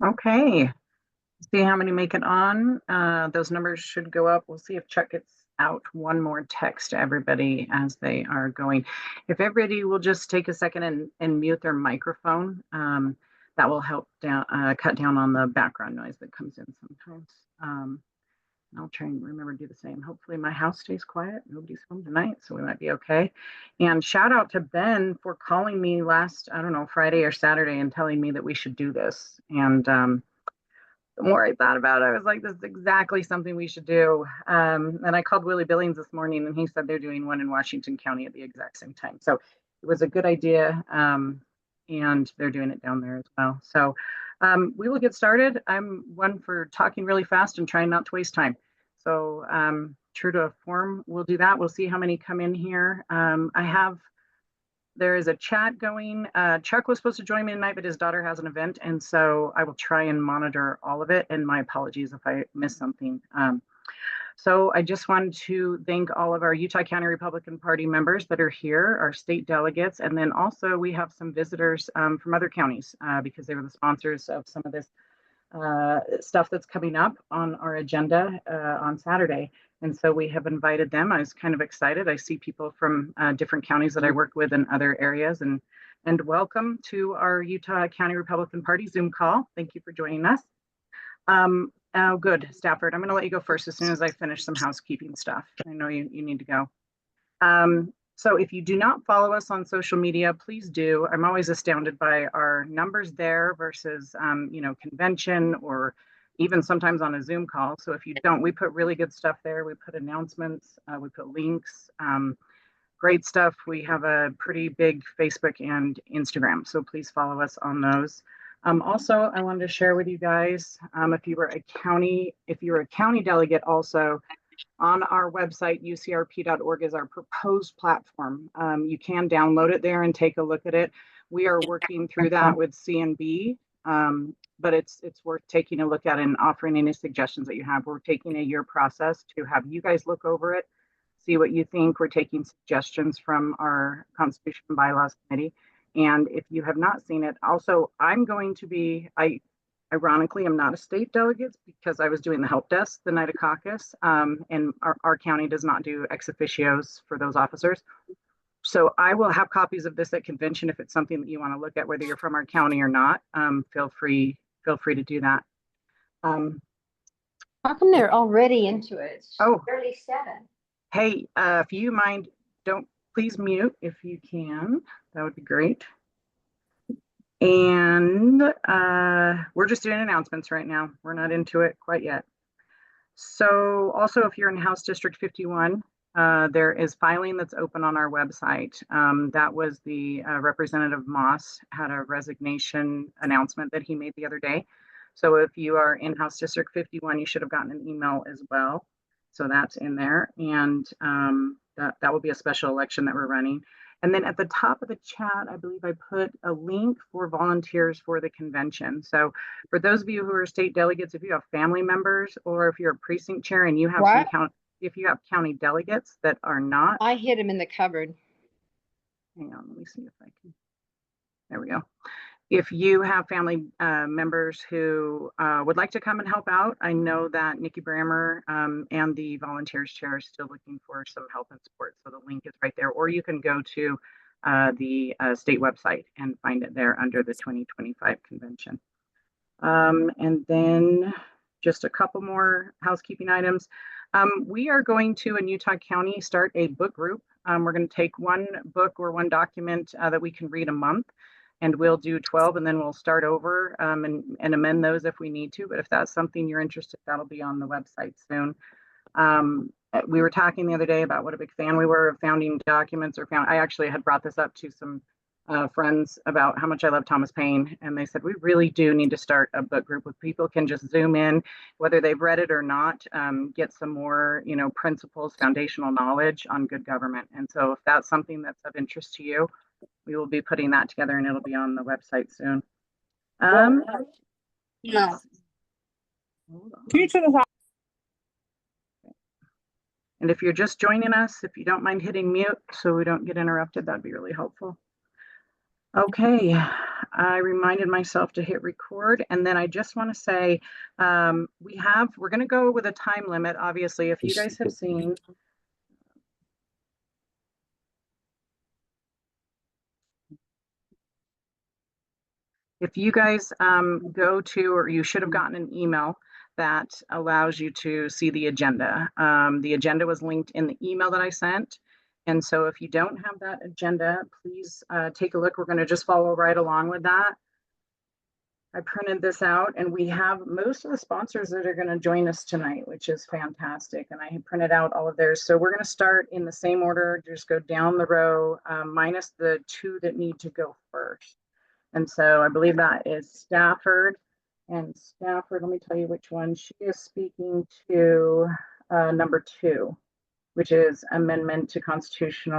Okay, see how many make it on. Those numbers should go up. We'll see if Chuck gets out one more text to everybody as they are going. If everybody will just take a second and mute their microphone, that will help cut down on the background noise that comes in sometimes. I'll try and remember to do the same. Hopefully my house stays quiet. Nobody's home tonight, so we might be okay. And shout out to Ben for calling me last, I don't know, Friday or Saturday and telling me that we should do this. And the more I thought about it, I was like, this is exactly something we should do. And I called Willie Billings this morning and he said they're doing one in Washington County at the exact same time. So it was a good idea. And they're doing it down there as well. So we will get started. I'm one for talking really fast and trying not to waste time. So true to form, we'll do that. We'll see how many come in here. There is a chat going. Chuck was supposed to join me tonight, but his daughter has an event. And so I will try and monitor all of it. And my apologies if I miss something. So I just wanted to thank all of our Utah County Republican Party members that are here, our state delegates, and then also we have some visitors from other counties because they were the sponsors of some of this stuff that's coming up on our agenda on Saturday. And so we have invited them. I was kind of excited. I see people from different counties that I work with in other areas. And welcome to our Utah County Republican Party Zoom call. Thank you for joining us. Oh, good, Stafford. I'm going to let you go first as soon as I finish some housekeeping stuff. I know you need to go. So if you do not follow us on social media, please do. I'm always astounded by our numbers there versus, convention or even sometimes on a Zoom call. So if you don't, we put really good stuff there. We put announcements, we put links, great stuff. We have a pretty big Facebook and Instagram. So please follow us on those. Also, I wanted to share with you guys, if you were a county delegate also, on our website, ucrp.org is our proposed platform. You can download it there and take a look at it. We are working through that with CNB, but it's worth taking a look at and offering any suggestions that you have. We're taking a year process to have you guys look over it, see what you think. We're taking suggestions from our Constitution and Bylaws Committee. And if you have not seen it, also, ironically, I'm not a state delegate because I was doing the help desk the night of caucus, and our county does not do ex officios for those officers. So I will have copies of this at convention if it's something that you want to look at, whether you're from our county or not. Feel free to do that. How come they're already into it? It's barely 7. Hey, if you mind, don't please mute if you can. That would be great. And we're just doing announcements right now. We're not into it quite yet. So also, if you're in House District 51, there is filing that's open on our website. That was the Representative Moss had a resignation announcement that he made the other day. So if you are in House District 51, you should have gotten an email as well. So that's in there. And that will be a special election that we're running. And then at the top of the chat, I believe I put a link for volunteers for the convention. So for those of you who are state delegates, if you have family members or if you're a precinct chair and you have if you have county delegates that are not. I hid them in the cupboard. Hang on, let me see if I can. There we go. If you have family members who would like to come and help out, I know that Nikki Brammer and the volunteers chair are still looking for some help and support. So the link is right there, or you can go to the state website and find it there under the 2025 convention. And then just a couple more housekeeping items. We are going to, in Utah County, start a book group. We're going to take one book or one document that we can read a month. And we'll do 12 and then we'll start over and amend those if we need to. But if that's something you're interested, that'll be on the website soon. We were talking the other day about what a big fan we were of founding documents I actually had brought this up to some friends about how much I love Thomas Paine. And they said, we really do need to start a book group where people can just zoom in, whether they've read it or not, get some more, principles, foundational knowledge on good government. And so if that's something that's of interest to you, we will be putting that together and it'll be on the website soon. No. And if you're just joining us, if you don't mind hitting mute so we don't get interrupted, that'd be really helpful. Okay, I reminded myself to hit record, and then I just want to say we're going to go with a time limit. Obviously, if you guys have seen, if you guys go to, or you should have gotten an email that allows you to see the agenda. The agenda was linked in the email that I sent. And so if you don't have that agenda, please take a look. We're going to just follow right along with that. I printed this out, and we have most of the sponsors that are going to join us tonight, which is fantastic. And I printed out all of theirs. So we're going to start in the same order, just go down the row, minus the two that need to go first. And so I believe that is Stafford. And Stafford, let me tell you which one. She is speaking to number 2, which is amendment to Constitution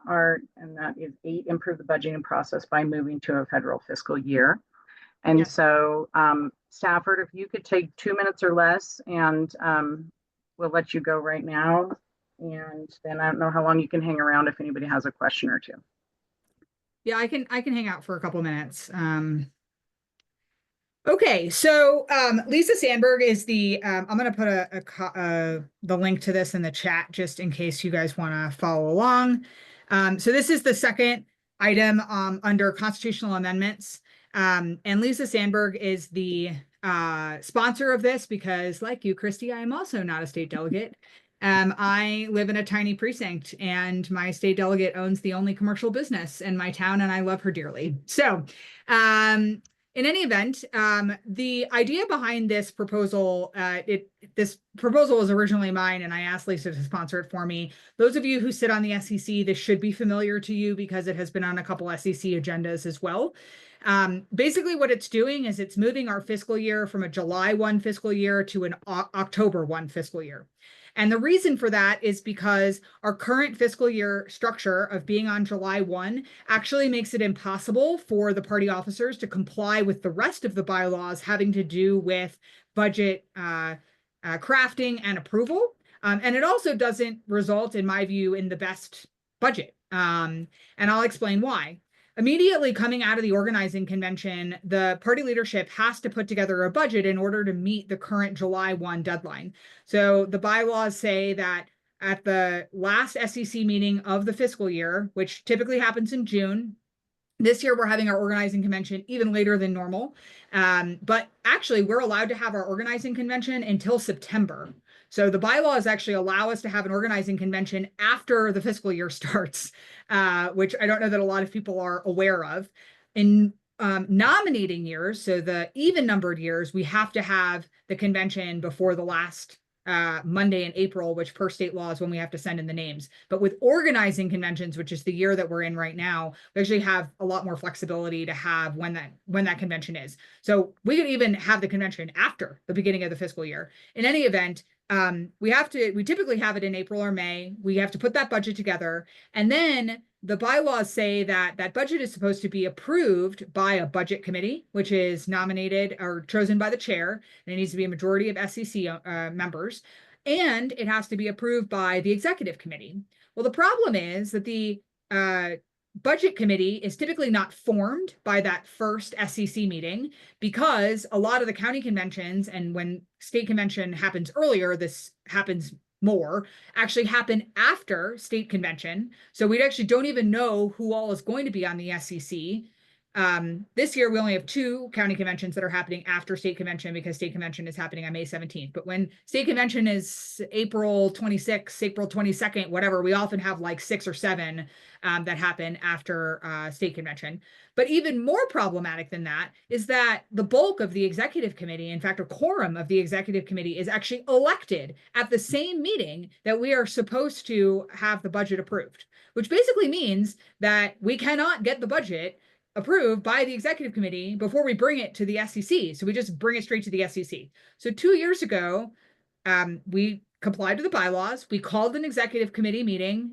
Art, and that is 8, improve the budgeting process by moving to a federal fiscal year. And so, Stafford, if you could take 2 minutes or less, and we'll let you go right now. And then I don't know how long you can hang around if anybody has a question or two. Yeah, I can hang out for a couple minutes. Okay, so Lisa Sandberg is the I'm going to put the link to this in the chat just in case you guys want to follow along. So this is the second item under constitutional amendments. And Lisa Sandberg is the sponsor of this because, like you, Christy, I am also not a state delegate. I live in a tiny precinct, and my state delegate owns the only commercial business in my town, and I love her dearly. So in any event, the idea behind this proposal, this proposal was originally mine, and I asked Lisa to sponsor it for me. Those of you who sit on the SEC, this should be familiar to you because it has been on a couple SEC agendas as well. Basically, what it's doing is it's moving our fiscal year from a July 1 fiscal year to an October 1 fiscal year. And the reason for that is because our current fiscal year structure of being on July 1 actually makes it impossible for the party officers to comply with the rest of the bylaws having to do with budget crafting and approval. And it also doesn't result, in my view, in the best budget. And I'll explain why. Immediately coming out of the organizing convention, the party leadership has to put together a budget in order to meet the current July 1 deadline. So the bylaws say that at the last SEC meeting of the fiscal year, which typically happens in June, this year we're having our organizing convention even later than normal. But actually, we're allowed to have our organizing convention until September. So the bylaws actually allow us to have an organizing convention after the fiscal year starts, which I don't know that a lot of people are aware of. In nominating years, so the even numbered years, we have to have the convention before the last Monday in April, which per state law is when we have to send in the names. But with organizing conventions, which is the year that we're in right now, we actually have a lot more flexibility to have when that convention is. So we could even have the convention after the beginning of the fiscal year. In any event, we typically have it in April or May. We have to put that budget together. And then the bylaws say that that budget is supposed to be approved by a budget committee, which is nominated or chosen by the chair, and it needs to be a majority of SEC members, and it has to be approved by the executive committee. Well, the problem is that the budget committee is typically not formed by that first SEC meeting because a lot of the county conventions, and when state convention happens earlier, this happens more, actually happen after state convention. So we actually don't even know who all is going to be on the SEC. This year, we only have 2 county conventions that are happening after state convention because state convention is happening on May 17th. But when state convention is April 26th, April 22nd, whatever, we often have like 6 or 7 that happen after state convention. But even more problematic than that is that the bulk of the executive committee, in fact, a quorum of the executive committee, is actually elected at the same meeting that we are supposed to have the budget approved, which basically means that we cannot get the budget approved by the executive committee before we bring it to the SEC. So we just bring it straight to the SEC. So 2 years ago, we complied to the bylaws. We called an executive committee meeting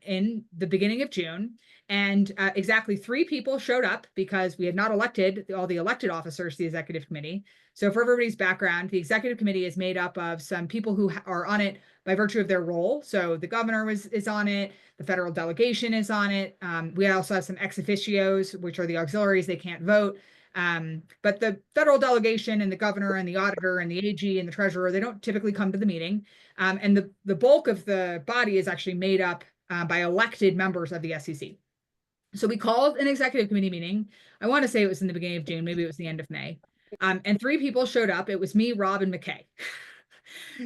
in the beginning of June, and exactly 3 people showed up because we had not elected all the elected officers to the executive committee. So for everybody's background, the executive committee is made up of some people who are on it by virtue of their role. So the governor is on it, the federal delegation is on it. We also have some ex officios, which are the auxiliaries, they can't vote. But the federal delegation and the governor and the auditor and the AG and the treasurer, they don't typically come to the meeting. And the bulk of the body is actually made up by elected members of the SEC. So we called an executive committee meeting. I want to say it was in the beginning of June, maybe it was the end of May. And 3 people showed up. It was me, Rob, and McKay.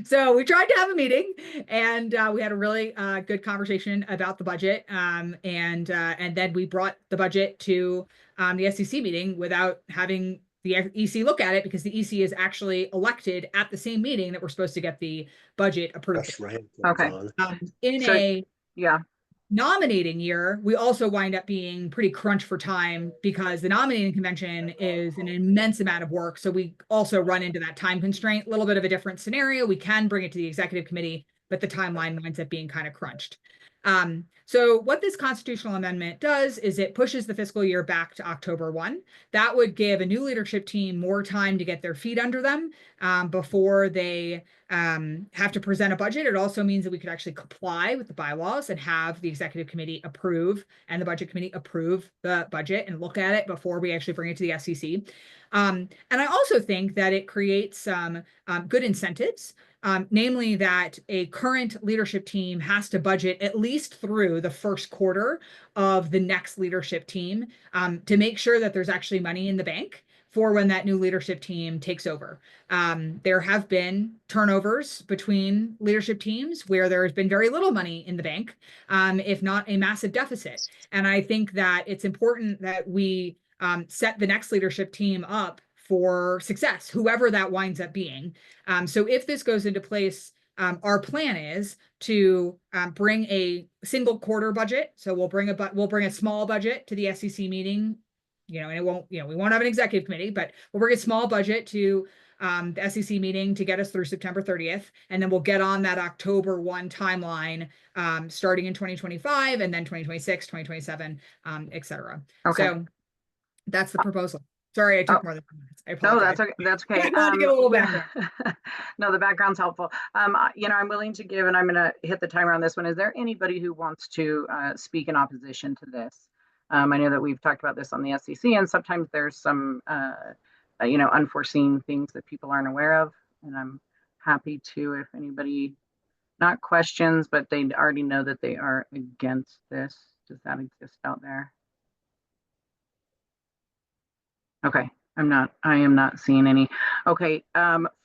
So we tried to have a meeting, and we had a really good conversation about the budget. And then we brought the budget to the SEC meeting without having the EC look at it, because the EC is actually elected at the same meeting that we're supposed to get the budget approved. That's right. Okay. Yeah. Nominating year, we also wind up being pretty crunched for time because the nominating convention is an immense amount of work. So we also run into that time constraint, a little bit of a different scenario. We can bring it to the executive committee, but the timeline winds up being kind of crunched. So what this constitutional amendment does is it pushes the fiscal year back to October 1. That would give a new leadership team more time to get their feet under them before they have to present a budget. It also means that we could actually comply with the bylaws and have the executive committee approve and the budget committee approve the budget and look at it before we actually bring it to the SEC. And I also think that it creates some good incentives. Namely that a current leadership team has to budget at least through the first quarter of the next leadership team to make sure that there's actually money in the bank for when that new leadership team takes over. There have been turnovers between leadership teams where there has been very little money in the bank, if not a massive deficit. And I think that it's important that we set the next leadership team up for success, whoever that winds up being. So if this goes into place, our plan is to bring a single quarter budget. So we'll bring a small budget to the SEC meeting, and it won't, we won't have an executive committee, but we'll bring a small budget to the SEC meeting to get us through September 30th. And then we'll get on that October 1 timeline starting in 2025 and then 2026, 2027, et cetera. Okay. So that's the proposal. Sorry, I took more than 10 minutes. I apologize. No, that's okay. I wanted to get a little background. No, the background's helpful. I'm willing to give, and I'm going to hit the timer on this one. Is there anybody who wants to speak in opposition to this? I know that we've talked about this on the SEC, and sometimes there's some, unforeseen things that people aren't aware of. And I'm happy to, if anybody, not questions, but they already know that they are against this. Does that exist out there? Okay, I am not seeing any. Okay,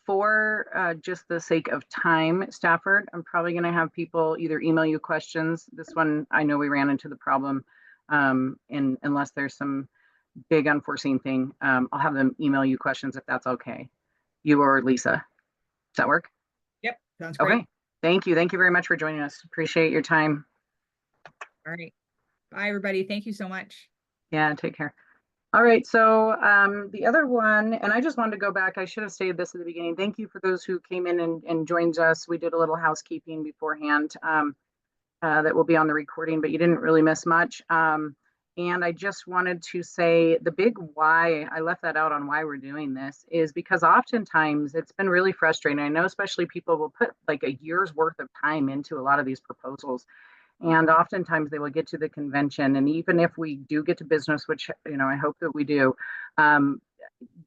for just the sake of time, Stafford, I'm probably going to have people either email you questions. This one, I know we ran into the problem, and unless there's some big unforeseen thing, I'll have them email you questions if that's okay. You or Lisa. Does that work? Yep, sounds great. Okay, thank you. Thank you very much for joining us. Appreciate your time. All right. Bye, everybody. Thank you so much. Yeah, take care. All right, so the other one, and I just wanted to go back, I should have stated this at the beginning. Thank you for those who came in and joined us. We did a little housekeeping beforehand that will be on the recording, but you didn't really miss much. And I just wanted to say the big why, I left that out on why we're doing this, is because oftentimes it's been really frustrating. I know especially people will put like a year's worth of time into a lot of these proposals. And oftentimes they will get to the convention. And even if we do get to business, which, I hope that we do,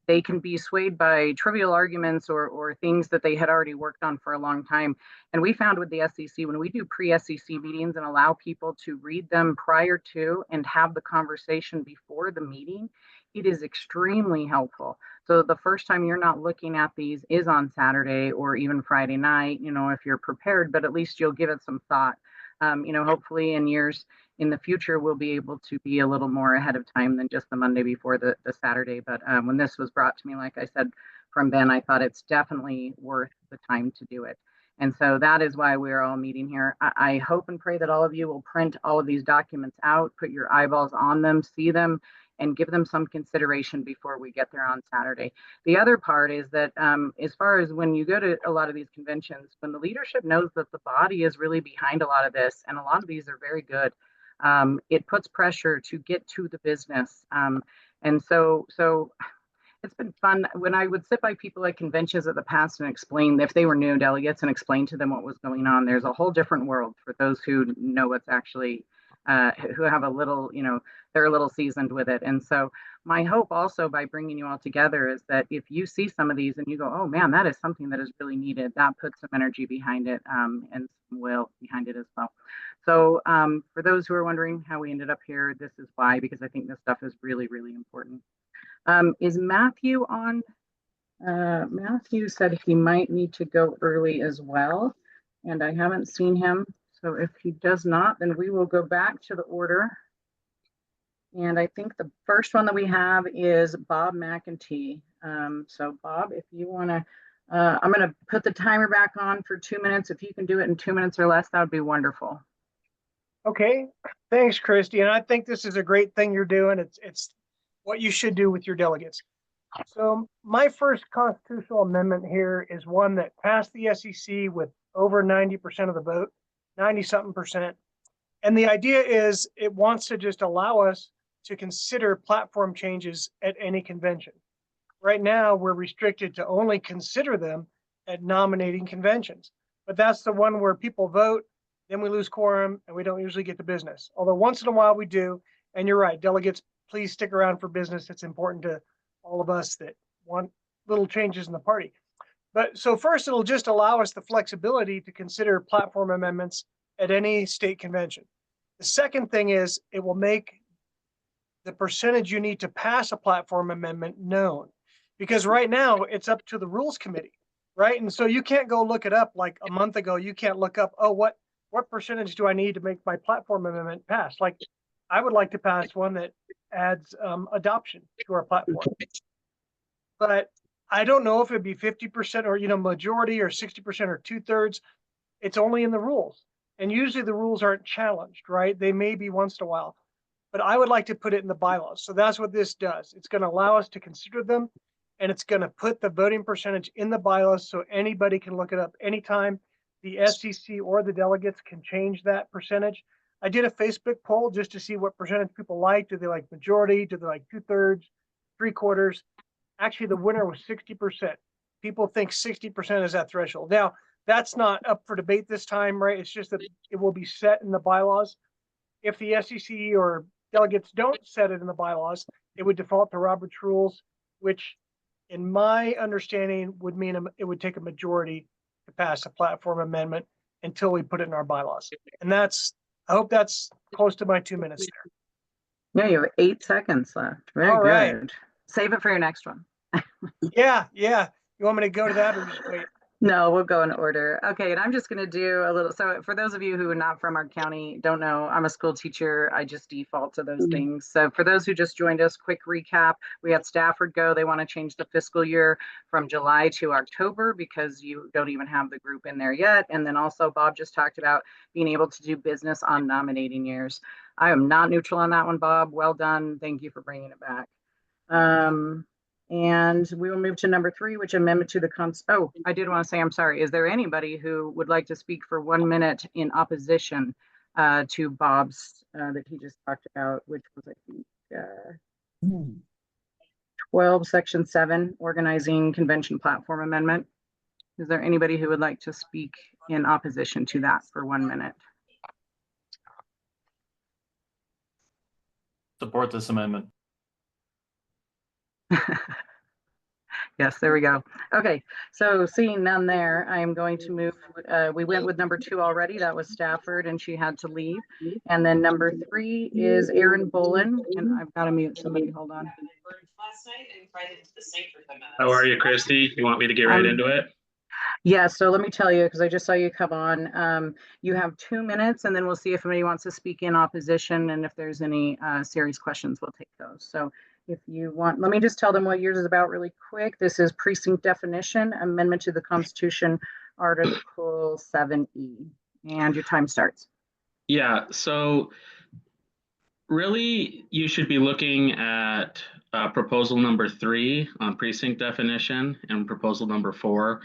they can be swayed by trivial arguments or things that they had already worked on for a long time. And we found with the SEC, when we do pre-SEC meetings and allow people to read them prior to and have the conversation before the meeting, it is extremely helpful. So the first time you're not looking at these is on Saturday or even Friday night, if you're prepared, but at least you'll give it some thought. Hopefully in years in the future, we'll be able to be a little more ahead of time than just the Monday before the Saturday. But when this was brought to me, like I said, from Ben, I thought it's definitely worth the time to do it. And so that is why we're all meeting here. I hope and pray that all of you will print all of these documents out, put your eyeballs on them, see them, and give them some consideration before we get there on Saturday. The other part is that as far as when you go to a lot of these conventions, when the leadership knows that the body is really behind a lot of this, and a lot of these are very good, it puts pressure to get to the business. And so it's been fun when I would sit by people at conventions of the past and explain, if they were new delegates, and explain to them what was going on. There's a whole different world for those who know what's actually, who have a little, they're a little seasoned with it. And so my hope also by bringing you all together is that if you see some of these and you go, oh man, that is something that is really needed, that puts some energy behind it, and some will behind it as well. So for those who are wondering how we ended up here, this is why, because I think this stuff is really, really important. Is Matthew on? Matthew said he might need to go early as well, and I haven't seen him. So if he does not, then we will go back to the order. And I think the first one that we have is Bob McEntee. So Bob, if you want to, I'm going to put the timer back on for 2 minutes. If you can do it in 2 minutes or less, that would be wonderful. Okay, thanks, Christy. And I think this is a great thing you're doing. It's what you should do with your delegates. So my first constitutional amendment here is one that passed the SEC with over 90% of the vote, 90-something percent. And the idea is it wants to just allow us to consider platform changes at any convention. Right now, we're restricted to only consider them at nominating conventions. But that's the one where people vote, then we lose quorum, and we don't usually get to business. Although once in a while we do. And you're right, delegates, please stick around for business. It's important to all of us that want little changes in the party. But so first, it'll just allow us the flexibility to consider platform amendments at any state convention. The second thing is it will make the percentage you need to pass a platform amendment known. Because right now it's up to the rules committee, right? And so you can't go look it up like a month ago. You can't look up, oh, what percentage do I need to make my platform amendment pass? Like I would like to pass one that adds adoption to our platform. But I don't know if it'd be 50% or, majority or 60% or 2/3. It's only in the rules. And usually the rules aren't challenged, right? They may be once in a while, but I would like to put it in the bylaws. So that's what this does. It's going to allow us to consider them, and it's going to put the voting percentage in the bylaws so anybody can look it up anytime. The SEC or the delegates can change that percentage. I did a Facebook poll just to see what percentage people like. Do they like majority? Do they like 2/3, 3/4? Actually, the winner was 60%. People think 60% is that threshold. Now, that's not up for debate this time, right? It's just that it will be set in the bylaws. If the SEC or delegates don't set it in the bylaws, it would default to Robert's rules, which in my understanding would mean it would take a majority to pass a platform amendment until we put it in our bylaws. And I hope that's close to my 2 minutes there. Yeah, you have 8 seconds left. Very good. Right. Save it for your next one. Yeah. You want me to go to that or just wait? No, we'll go in order. Okay, and I'm just going to do a little. So for those of you who are not from our county, don't know, I'm a school teacher. I just default to those things. So for those who just joined us, quick recap. We had Stafford go. They want to change the fiscal year from July to October because you don't even have the group in there yet. And then also Bob just talked about being able to do business on nominating years. I am not neutral on that one, Bob. Well done. Thank you for bringing it back. And we will move to number 3, which amendment to the oh, I did want to say, I'm sorry. Is there anybody who would like to speak for 1 minute in opposition to Bob's that he just talked about, which was, I think, 12, section 7, organizing convention platform amendment? Is there anybody who would like to speak in opposition to that for 1 minute? Support this amendment. Yes, there we go. Okay, so seeing none there, I am going to move. We went with number 2 already. That was Stafford, and she had to leave. And then number 3 is Aaron Bolin, and I've got to mute somebody. Hold on. How are you, Christy? You want me to get right into it? Yeah, so let me tell you, because I just saw you come on. You have 2 minutes, and then we'll see if anybody wants to speak in opposition, and if there's any serious questions, we'll take those. So if you want, let me just tell them what yours is about really quick. This is precinct definition, amendment to the Constitution, Article 7E, and your time starts. Yeah, so Really, you should be looking at proposal number 3 on precinct definition and proposal number 4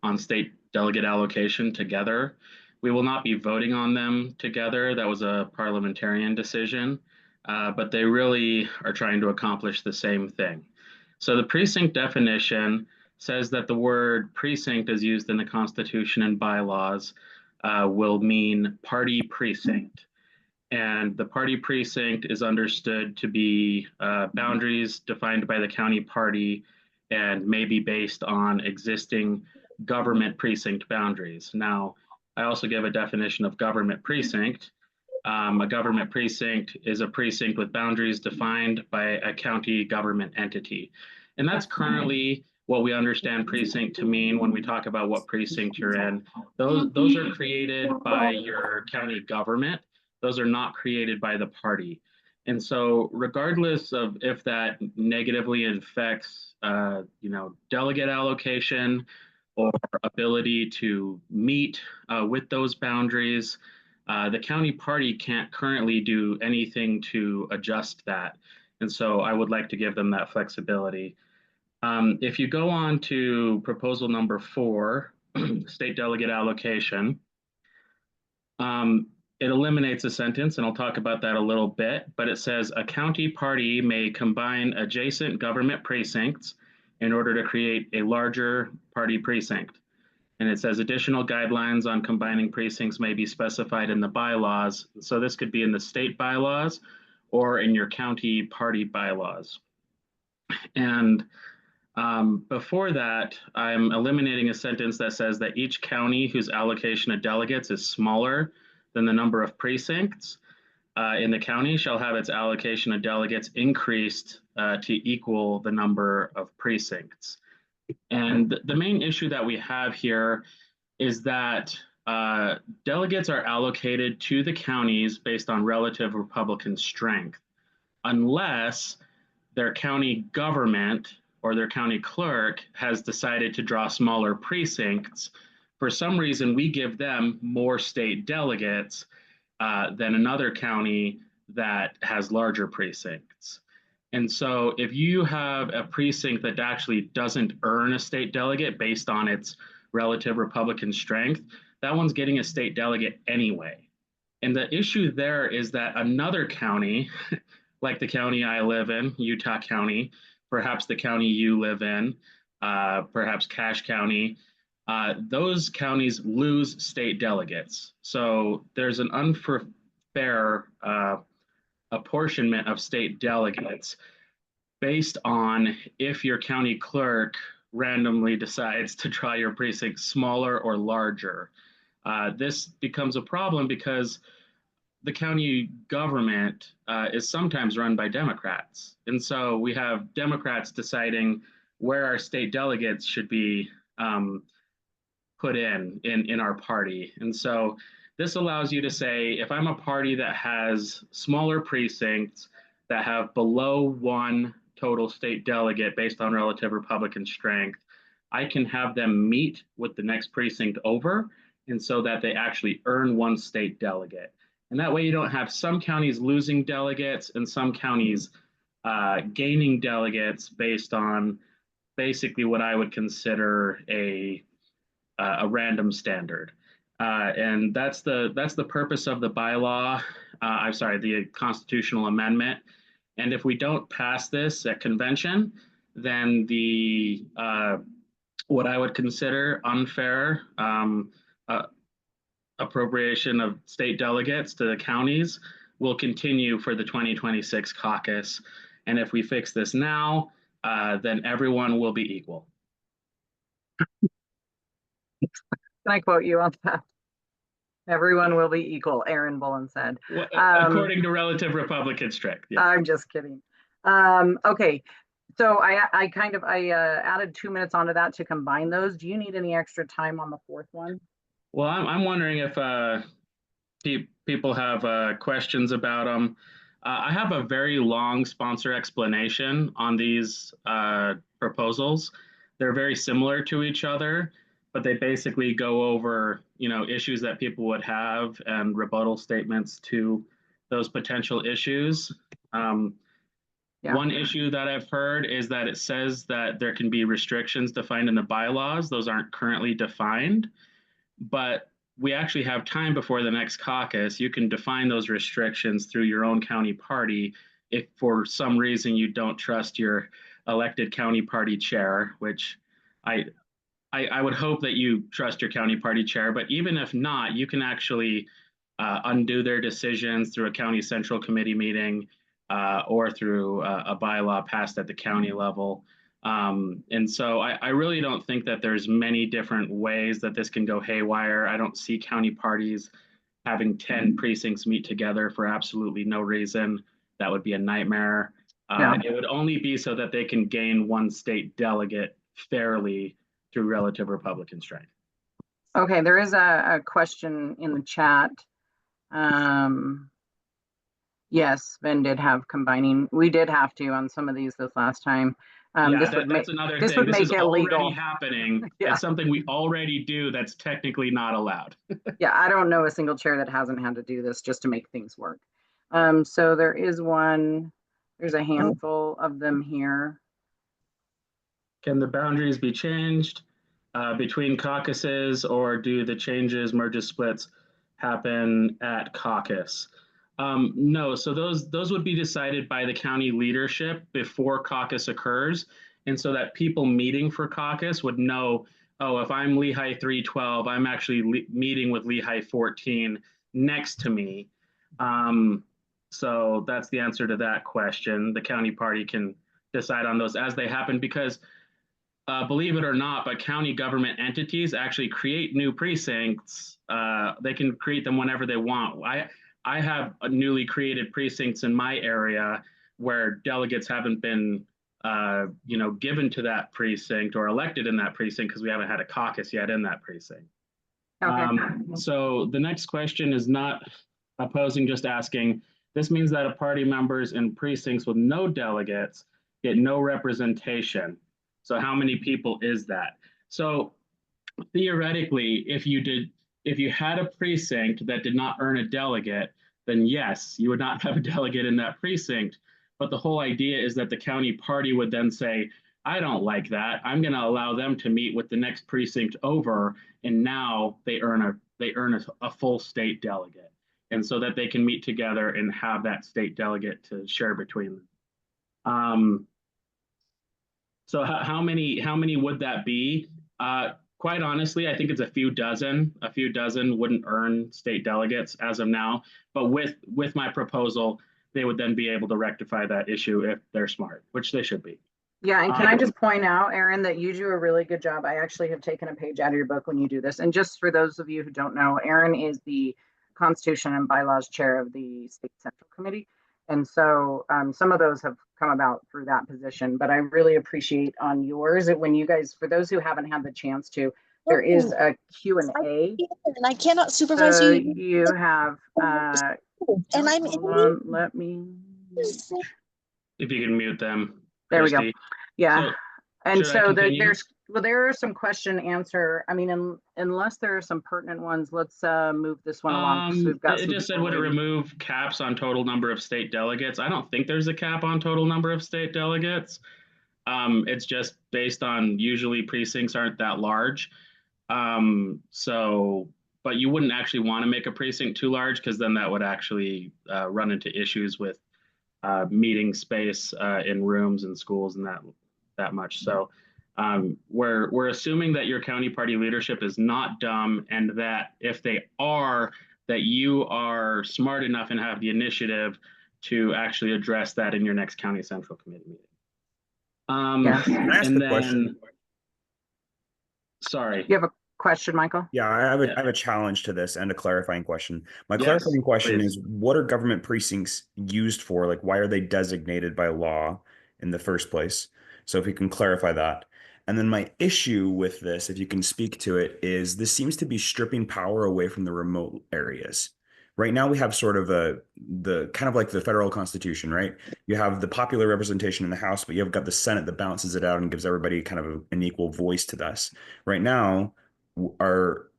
on state delegate allocation together. We will not be voting on them together. That was a parliamentarian decision, but they really are trying to accomplish the same thing. So the precinct definition says that the word precinct as used in the Constitution and bylaws will mean party precinct. And the party precinct is understood to be boundaries defined by the county party and may be based on existing government precinct boundaries. Now, I also give a definition of government precinct. A government precinct is a precinct with boundaries defined by a county government entity. And that's currently what we understand precinct to mean when we talk about what precinct you're in. Those are created by your county government. Those are not created by the party. And so regardless of if that negatively affects delegate allocation or ability to meet with those boundaries, the county party can't currently do anything to adjust that. And so I would like to give them that flexibility. If you go on to proposal number 4, state delegate allocation, it eliminates a sentence, and I'll talk about that a little bit, but it says a county party may combine adjacent government precincts in order to create a larger party precinct. And it says additional guidelines on combining precincts may be specified in the bylaws. So this could be in the state bylaws or in your county party bylaws. And before that, I'm eliminating a sentence that says that each county whose allocation of delegates is smaller than the number of precincts in the county shall have its allocation of delegates increased to equal the number of precincts. And the main issue that we have here is that delegates are allocated to the counties based on relative Republican strength, unless their county government or their county clerk has decided to draw smaller precincts. For some reason, we give them more state delegates than another county that has larger precincts. And so if you have a precinct that actually doesn't earn a state delegate based on its relative Republican strength, that one's getting a state delegate anyway. And the issue there is that another county, like the county I live in, Utah County, perhaps the county you live in, perhaps Cache County, those counties lose state delegates. So there's an unfair apportionment of state delegates based on if your county clerk randomly decides to draw your precinct smaller or larger. This becomes a problem because the county government is sometimes run by Democrats. And so we have Democrats deciding where our state delegates should be put in our party. And so this allows you to say, if I'm a party that has smaller precincts that have below 1 total state delegate based on relative Republican strength, I can have them meet with the next precinct over, and so that they actually earn 1 state delegate. And that way you don't have some counties losing delegates and some counties gaining delegates based on basically what I would consider a random standard. And that's the purpose of the bylaw. I'm sorry, the constitutional amendment. And if we don't pass this at convention, then the what I would consider unfair appropriation of state delegates to the counties will continue for the 2026 caucus. And if we fix this now, then everyone will be equal. Can I quote you on that? Everyone will be equal, Aaron Bullen said. According to relative Republican strength. Yeah. I'm just kidding. Okay, so I added 2 minutes onto that to combine those. Do you need any extra time on the 4th one? Well, I'm wondering if people have questions about them. I have a very long sponsor explanation on these proposals. They're very similar to each other, but they basically go over, issues that people would have and rebuttal statements to those potential issues. Yeah. One issue that I've heard is that it says that there can be restrictions defined in the bylaws. Those aren't currently defined, but we actually have time before the next caucus. You can define those restrictions through your own county party if for some reason you don't trust your elected county party chair, which I would hope that you trust your county party chair, but even if not, you can actually undo their decisions through a county central committee meeting or through a bylaw passed at the county level. And so I really don't think that there's many different ways that this can go haywire. I don't see county parties having 10 precincts meet together for absolutely no reason. That would be a nightmare. It would only be so that they can gain one state delegate fairly through relative Republican strength. Okay, there is a question in the chat. Yes, Ben did have combining. We did have to on some of these this last time. That's another this thing. would make is it already legal. happening. Yeah. It's something we already do that's technically not allowed. Yeah, I don't know a single chair that hasn't had to do this just to make things work. So there is one, there's a handful of them here. Can the boundaries be changed between caucuses, or do the changes, merges, splits happen at caucus? No, so those would be decided by the county leadership before caucus occurs. And so that people meeting for caucus would know, oh, if I'm Lehigh 312, I'm actually meeting with Lehigh 14 next to me. So that's the answer to that question. The county party can decide on those as they happen because believe it or not, but county government entities actually create new precincts. They can create them whenever they want. I have newly created precincts in my area where delegates haven't been, given to that precinct or elected in that precinct because we haven't had a caucus yet in that precinct. Okay. So the next question is not opposing, just asking. This means that a party members in precincts with no delegates get no representation. So how many people is that? So theoretically, if you had a precinct that did not earn a delegate, then yes, you would not have a delegate in that precinct. But the whole idea is that the county party would then say, I don't like that. I'm going to allow them to meet with the next precinct over, and now they earn a full state delegate, and so that they can meet together and have that state delegate to share between them. So how many would that be? Quite honestly, I think it's a few dozen. A few dozen wouldn't earn state delegates as of now. But with my proposal, they would then be able to rectify that issue if they're smart, which they should be. Yeah, and can I just point out, Aaron, that you do a really good job. I actually have taken a page out of your book when you do this. And just for those of you who don't know, Aaron is the Constitution and Bylaws Chair of the State Central Committee. And so some of those have come about through that position, but I really appreciate on yours that when you guys, for those who haven't had the chance to, there is a Q&A. And I cannot supervise so you. You have, and I'm on, let me. If you can mute them. There Christy. we go. Yeah. So, and so there are some question answer. I mean, unless there are some pertinent ones, let's move this one along. We've got it just said, would it remove caps on total number of state delegates? I don't think there's a cap on total number of state delegates. It's just based on usually precincts aren't that large. But you wouldn't actually want to make a precinct too large because then that would actually run into issues with meeting space in rooms and schools and that much. So we're assuming that your county party leadership is not dumb, and that if they are, that you are smart enough and have the initiative to actually address that in your next county central committee meeting. Can I ask a question? Sorry. You have a question, Michael? Yeah, I have a challenge to this and a clarifying question. My clarifying question is, what are government precincts used for? Like, why are they designated by law in the first place? So if you can clarify that. And then my issue with this, if you can speak to it, is this seems to be stripping power away from the remote areas. Right now we have sort of the kind of like the federal constitution, right? You have the popular representation in the House, but you've got the Senate that balances it out and gives everybody kind of an equal voice to this. Right now,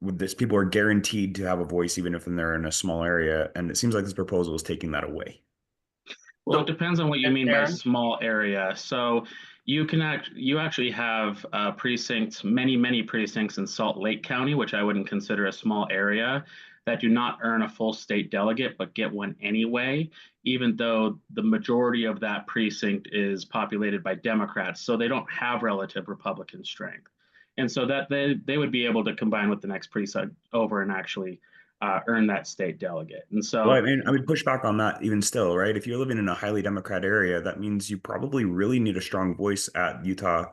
with this, people are guaranteed to have a voice even if they're in a small area, and it seems like this proposal is taking that away. Well, it depends on what you mean by small area. So you actually have precincts, many precincts in Salt Lake County, which I wouldn't consider a small area, that do not earn a full state delegate but get one anyway, even though the majority of that precinct is populated by Democrats, so they don't have relative Republican strength. And so that they would be able to combine with the next precinct over and actually earn that state delegate. And so, well, I mean, I would push back on that even still, right? If you're living in a highly Democrat area, that means you probably really need a strong voice at Utah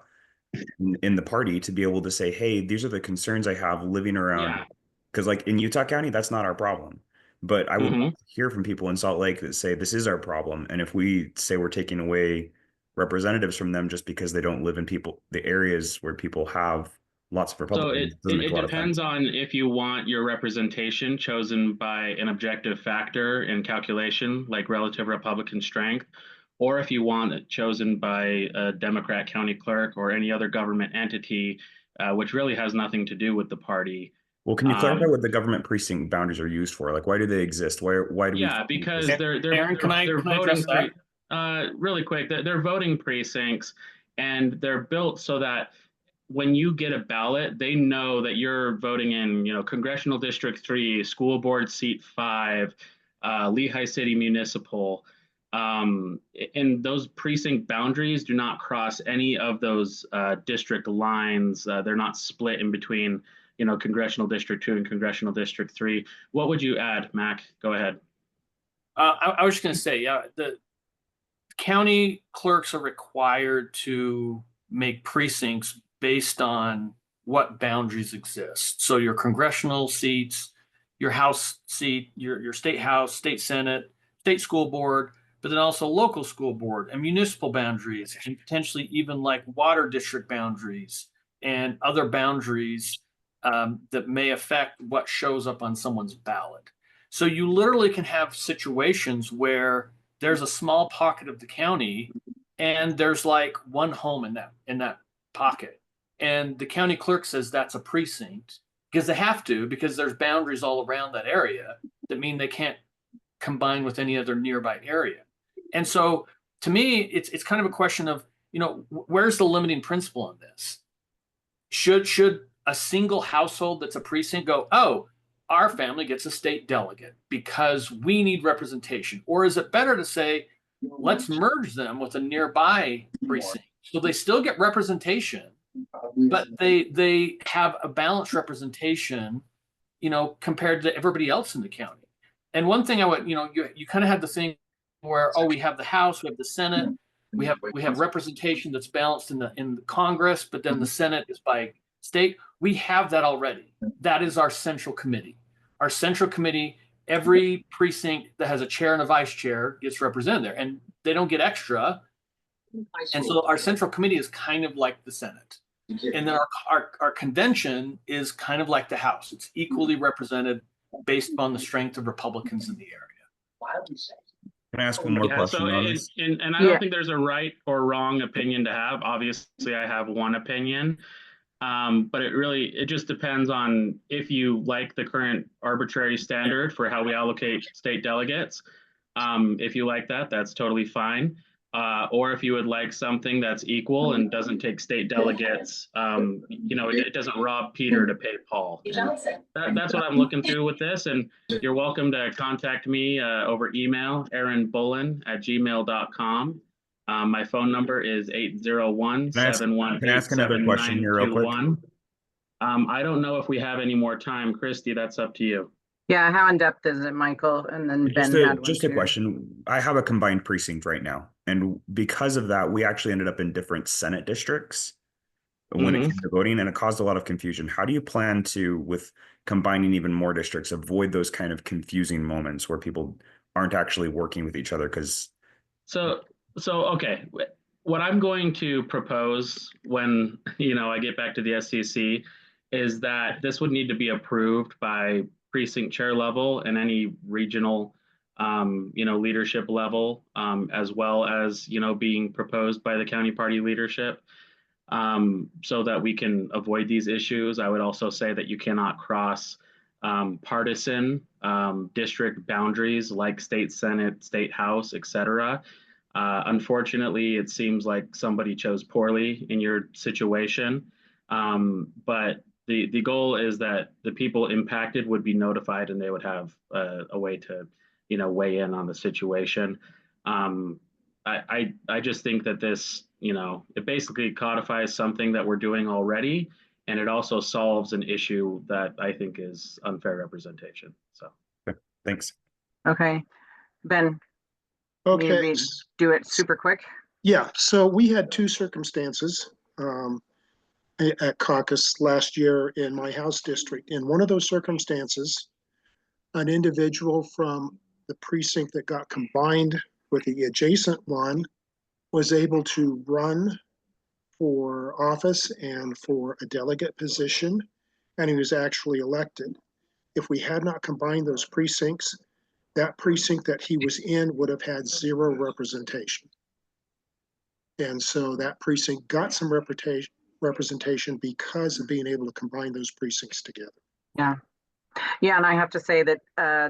in the party to be able to say, hey, these are the concerns I have living around. Because like in Utah County, that's not our problem. But I would hear from people in Salt Lake that say this is our problem. And if we say we're taking away representatives from them just because they don't live in the areas where people have lots of Republicans. So it depends on if you want your representation chosen by an objective factor in calculation, like relative Republican strength, or if you want it chosen by a Democrat county clerk or any other government entity, which really has nothing to do with the party. Well, can you clarify what the government precinct boundaries are used for? Like, why do they exist? Why do we? Yeah, because they're voting. Really quick, they're voting precincts, and they're built so that when you get a ballot, they know that you're voting in, Congressional District 3, School Board Seat 5, Lehigh City Municipal. And those precinct boundaries do not cross any of those district lines. They're not split in between, Congressional District 2 and Congressional District 3. What would you add, Mac? Go ahead. I was just going to say, the county clerks are required to make precincts based on what boundaries exist. So your congressional seats, your House seat, your state House, state Senate, state school board, but then also local school board and municipal boundaries, and potentially even like water district boundaries and other boundaries that may affect what shows up on someone's ballot. So you literally can have situations where there's a small pocket of the county and there's like one home in that pocket. And the county clerk says that's a precinct because they have to, because there's boundaries all around that area that mean they can't combine with any other nearby area. And so to me, it's kind of a question of, where's the limiting principle on this? Should a single household that's a precinct go, oh, our family gets a state delegate because we need representation? Or is it better to say, let's merge them with a nearby precinct so they still get representation, but they have a balanced representation, compared to everybody else in the county? And one thing I would, you kind of have the thing where, we have the House, we have the Senate, we have representation that's balanced in the Congress, but then the Senate is by state. We have that already. That is our central committee. Our central committee, every precinct that has a chair and a vice chair gets represented there, and they don't get extra. And so our central committee is kind of like the Senate. And then our convention is kind of like the House. It's equally represented based on the strength of Republicans in the area. Can I ask one more question? And I don't think there's a right or wrong opinion to have. Obviously, I have one opinion. But it just depends on if you like the current arbitrary standard for how we allocate state delegates. If you like that, that's totally fine. Or if you would like something that's equal and doesn't take state delegates, it doesn't rob Peter to pay Paul. That's what I'm looking through with this. And you're welcome to contact me over email, aaronbullen@gmail.com. My phone number is 801-718-7921. Can I ask another question here real quick? I don't know if we have any more time. Christy, that's up to you. Yeah, how in depth is it, Michael? And then Ben had just a question. I have a combined precinct right now, and because of that, we actually ended up in different Senate districts when it came to voting, and it caused a lot of confusion. How do you plan to, with combining even more districts, avoid those kind of confusing moments where people aren't actually working with each other? So okay, what I'm going to propose when I get back to the SCC is that this would need to be approved by precinct chair level and any regional leadership level, as well as being proposed by the county party leadership. so that we can avoid these issues. I would also say that you cannot cross partisan district boundaries like state Senate, state House, etc. Unfortunately, it seems like somebody chose poorly in your situation. But the goal is that the people impacted would be notified and they would have a way to, weigh in on the situation. I just think that this, it basically codifies something that we're doing already, and it also solves an issue that I think is unfair representation. So, thanks. Okay, Ben. Okay. Maybe do it super quick. Yeah. So we had two circumstances at caucus last year in my House district. In one of those circumstances, an individual from the precinct that got combined with the adjacent one was able to run for office and for a delegate position, and he was actually elected. If we had not combined those precincts, that precinct that he was in would have had zero representation. And so that precinct got some representation because of being able to combine those precincts together. Yeah. Yeah, and I have to say that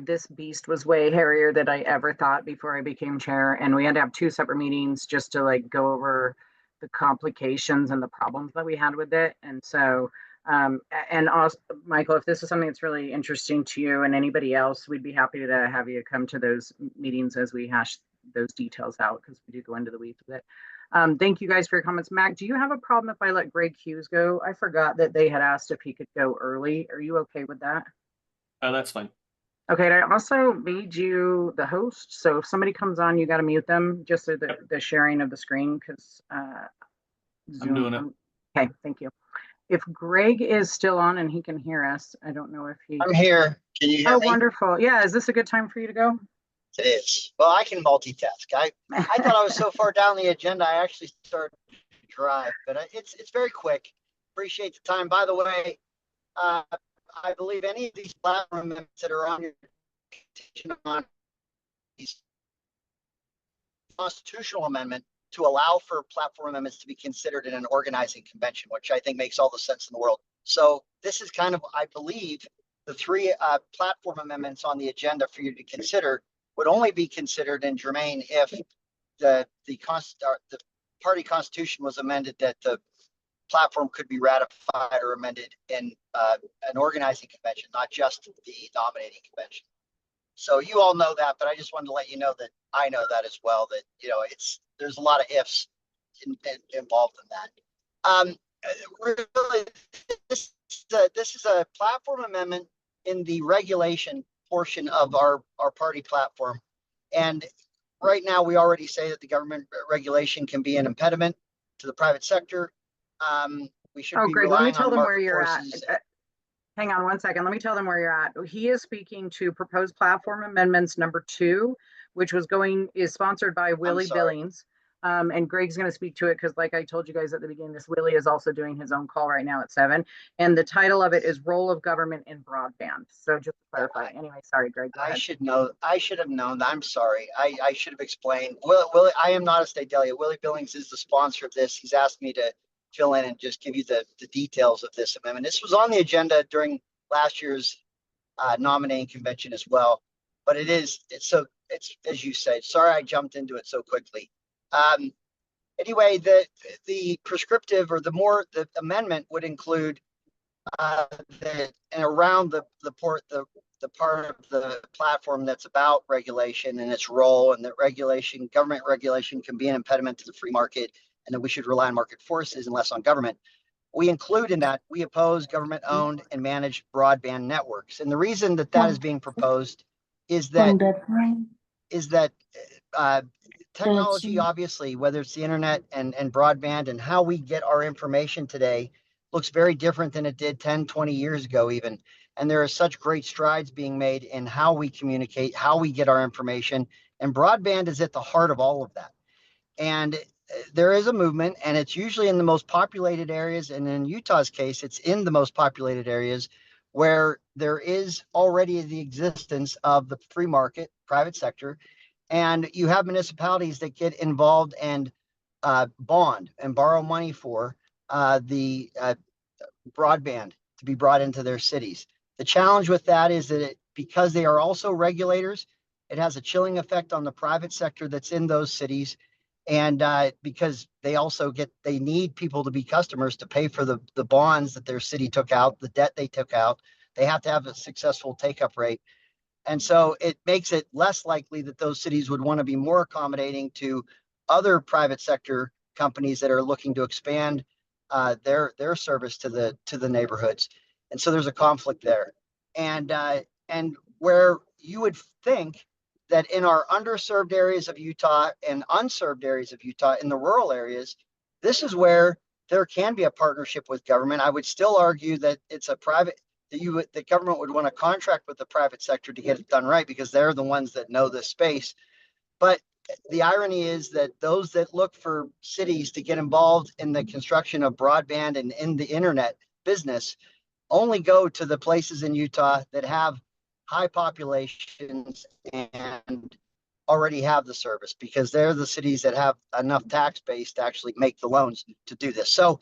this beast was way hairier than I ever thought before I became chair. And we had to have two separate meetings just to like go over the complications and the problems that we had with it. And so, and also, Michael, if this is something that's really interesting to you and anybody else, we'd be happy to have you come to those meetings as we hash those details out, because we do go into the weeds with it. Thank you guys for your comments. Mac, do you have a problem if I let Greg Hughes go? I forgot that they had asked if he could go early. Are you okay with that? That's fine. Okay, and I also made you the host, so if somebody comes on, you got to mute them just so that the sharing of the screen, because I'm doing it. Okay, thank you. If Greg is still on and he can hear us, I don't know if he. I'm here. Can you hear me? Oh, wonderful. Yeah, is this a good time for you to go? It is. Well, I can multitask. I thought I was so far down the agenda, I actually started to drive, but it's very quick. Appreciate the time. By the way, I believe any of these platform amendments that are on your on these constitutional amendment to allow for platform amendments to be considered in an organizing convention, which I think makes all the sense in the world. So this is kind of, I believe, the three platform amendments on the agenda for you to consider would only be considered in germane if the party constitution was amended, that the platform could be ratified or amended in an organizing convention, not just the nominating convention. So you all know that, but I just wanted to let you know that I know that as well, that, there's a lot of ifs involved in that. Really, this is a platform amendment in the regulation portion of our party platform. And right now, we already say that the government regulation can be an impediment to the private sector. We should be Greg, let me relying tell on them where market you're forces. at. Hang on one second. Let me tell them where you're at. He is speaking to proposed platform amendments number 2, which is sponsored by Willie Billings. And Greg's going to speak to it because, like I told you guys at the beginning, this Willie is also doing his own call right now at 7. And the title of it is Role of Government in Broadband. So just to clarify. Anyway, sorry, Greg. Go ahead. I should have known. I'm sorry. I should have explained. Willie, I am not a state delegate. Willie Billings is the sponsor of this. He's asked me to fill in and just give you the details of this amendment. This was on the agenda during last year's nominating convention as well, but it's as you said. Sorry, I jumped into it so quickly. Anyway, the prescriptive or the amendment would include and around the part of the platform that's about regulation and its role, and that government regulation can be an impediment to the free market, and that we should rely on market forces and less on government. We include in that, we oppose government-owned and managed broadband networks. And the reason that is being proposed is that technology, obviously, whether it's the internet and broadband, and how we get our information today, looks very different than it did 10, 20 years ago even. And there are such great strides being made in how we communicate, how we get our information. And broadband is at the heart of all of that. And there is a movement, and it's usually in the most populated areas. And in Utah's case, it's in the most populated areas where there is already the existence of the free market, private sector. And you have municipalities that get involved and bond and borrow money for the broadband to be brought into their cities. The challenge with that is that because they are also regulators, it has a chilling effect on the private sector that's in those cities. And because they need people to be customers to pay for the bonds that their city took out, the debt they took out, they have to have a successful take-up rate. And so it makes it less likely that those cities would want to be more accommodating to other private sector companies that are looking to expand their service to the neighborhoods. And so there's a conflict there. And where you would think that in our underserved areas of Utah and unserved areas of Utah, in the rural areas, this is where there can be a partnership with government. I would still argue that it's a private, the government would want to contract with the private sector to get it done right, because they're the ones that know this space. But the irony is that those that look for cities to get involved in the construction of broadband and in the internet business only go to the places in Utah that have high populations and already have the service, because they're the cities that have enough tax base to actually make the loans to do this. So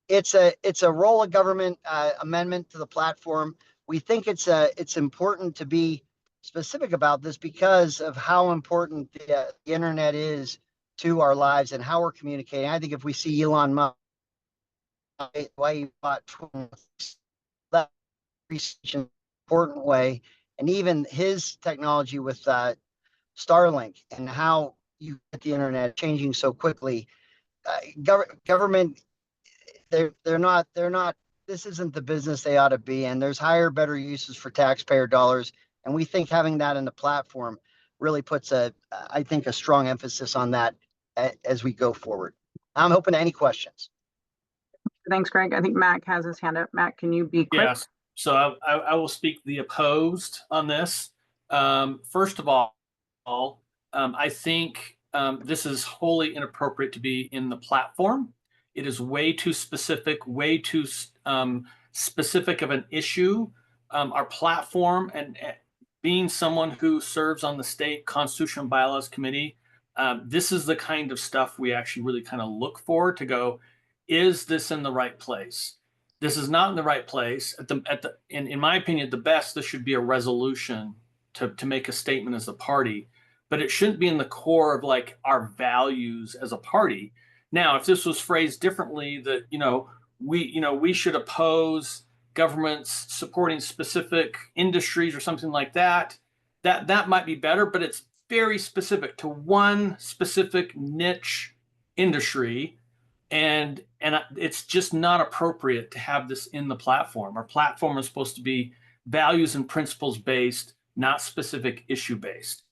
it's a role of government amendment to the platform. We think it's important to be specific about this because of how important the internet is to our lives and how we're communicating. I think if we see Elon Musk, why he bought Twitter, that research in an important way, and even his technology with Starlink and how you get the internet changing so quickly. Government, they're not. This isn't the business they ought to be in. There's higher, better uses for taxpayer dollars, and we think having that in the platform really puts I think, a strong emphasis on that as we go forward. I'm open to any questions. Thanks, Greg. I think Mac has his hand up. Mac, can you be quick? Yes. So I will speak the opposed on this. First of all, I think this is wholly inappropriate to be in the platform. It is way too specific, way too specific of an issue. Our platform, and being someone who serves on the state Constitution and Bylaws Committee, this is the kind of stuff we actually really kind of look for to go, is this in the right place? This is not in the right place. In my opinion, at the best, this should be a resolution to make a statement as a party, but it shouldn't be in the core of like our values as a party. Now, if this was phrased differently, that we should oppose governments supporting specific industries or something like that, that might be better, but it's very specific to one specific niche industry. And it's just not appropriate to have this in the platform. Our platform is supposed to be values and principles based, not specific issue based.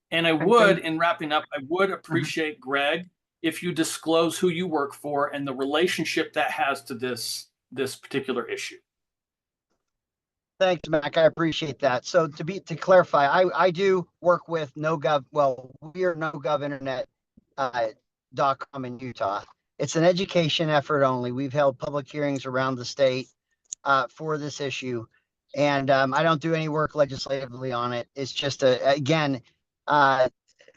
And I would, in wrapping up, I would appreciate, Greg, if you disclose who you work for and the relationship that has to this particular issue. Thanks, Mac. I appreciate that. So to clarify, I do work with NoGov. Well, we are NoGovInternet.com in Utah. It's an education effort only. We've held public hearings around the state for this issue, and I don't do any work legislatively on it. It's just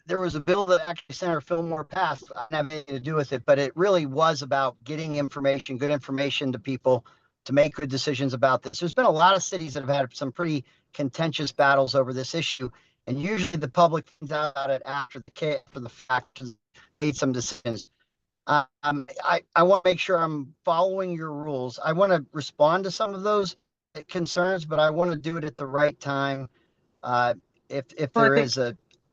there was a bill that actually Senator Fillmore passed. I didn't have anything to do with it, but it really was about getting information, good information to people to make good decisions about this. There's been a lot of cities that have had some pretty contentious battles over this issue, and usually the public finds out about it after the fact, made some decisions. I want to make sure I'm following your rules. I want to respond to some of those concerns, but I want to do it at the right time.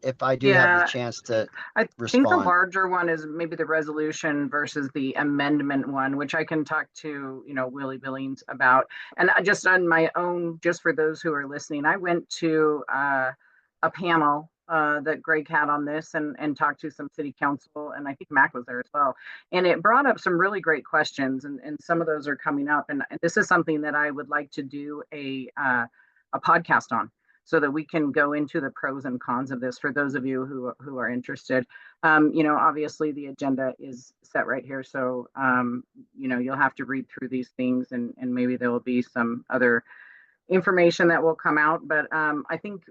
If I do have the chance to respond. I think the larger one is maybe the resolution versus the amendment one, which I can talk to, Willie Billings about. And just on my own, just for those who are listening, I went to a panel that Greg had on this and talked to some city council, and I think Mac was there as well. And it brought up some really great questions, and some of those are coming up. And this is something that I would like to do a podcast on, so that we can go into the pros and cons of this for those of you who are interested. Obviously the agenda is set right here. So, you'll have to read through these things, and maybe there will be some other information that will come out. But I think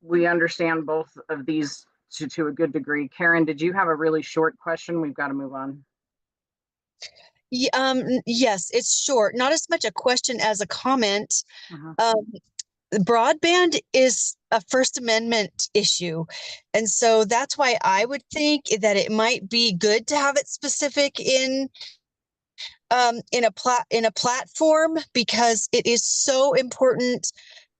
we understand both of these to a good degree. Karen, did you have a really short question? We've got to move on. Yes, it's short, not as much a question as a comment. Mhm. Broadband is a First Amendment issue. And so that's why I would think that it might be good to have it specific in a platform, because it is so important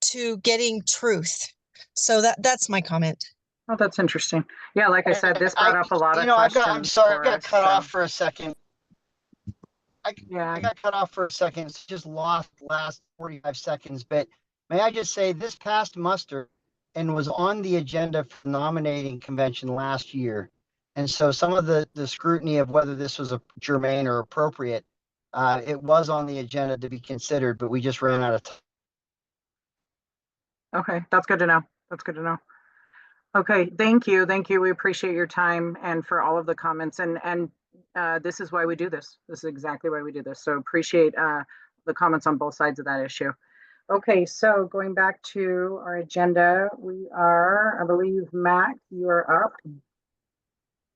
to getting truth. So that's my comment. Oh, that's interesting. Yeah, like I said, this brought up a lot of I'm questions sorry, I for got us, cut so- off for a second. I Yeah, got cut off for a second. It's just lost last 45 seconds. But may I just say this passed muster and was on the agenda for nominating convention last year. And so some of the scrutiny of whether this was a germane or appropriate, it was on the agenda to be considered, but we just ran out of time. okay, that's good to know. That's good to know. Okay, thank you. Thank you. We appreciate your time and for all of the comments. And this is why we do this. This is exactly why we do this. So appreciate the comments on both sides of that issue. Okay, so going back to our agenda, we are, I believe, Mac, you are up.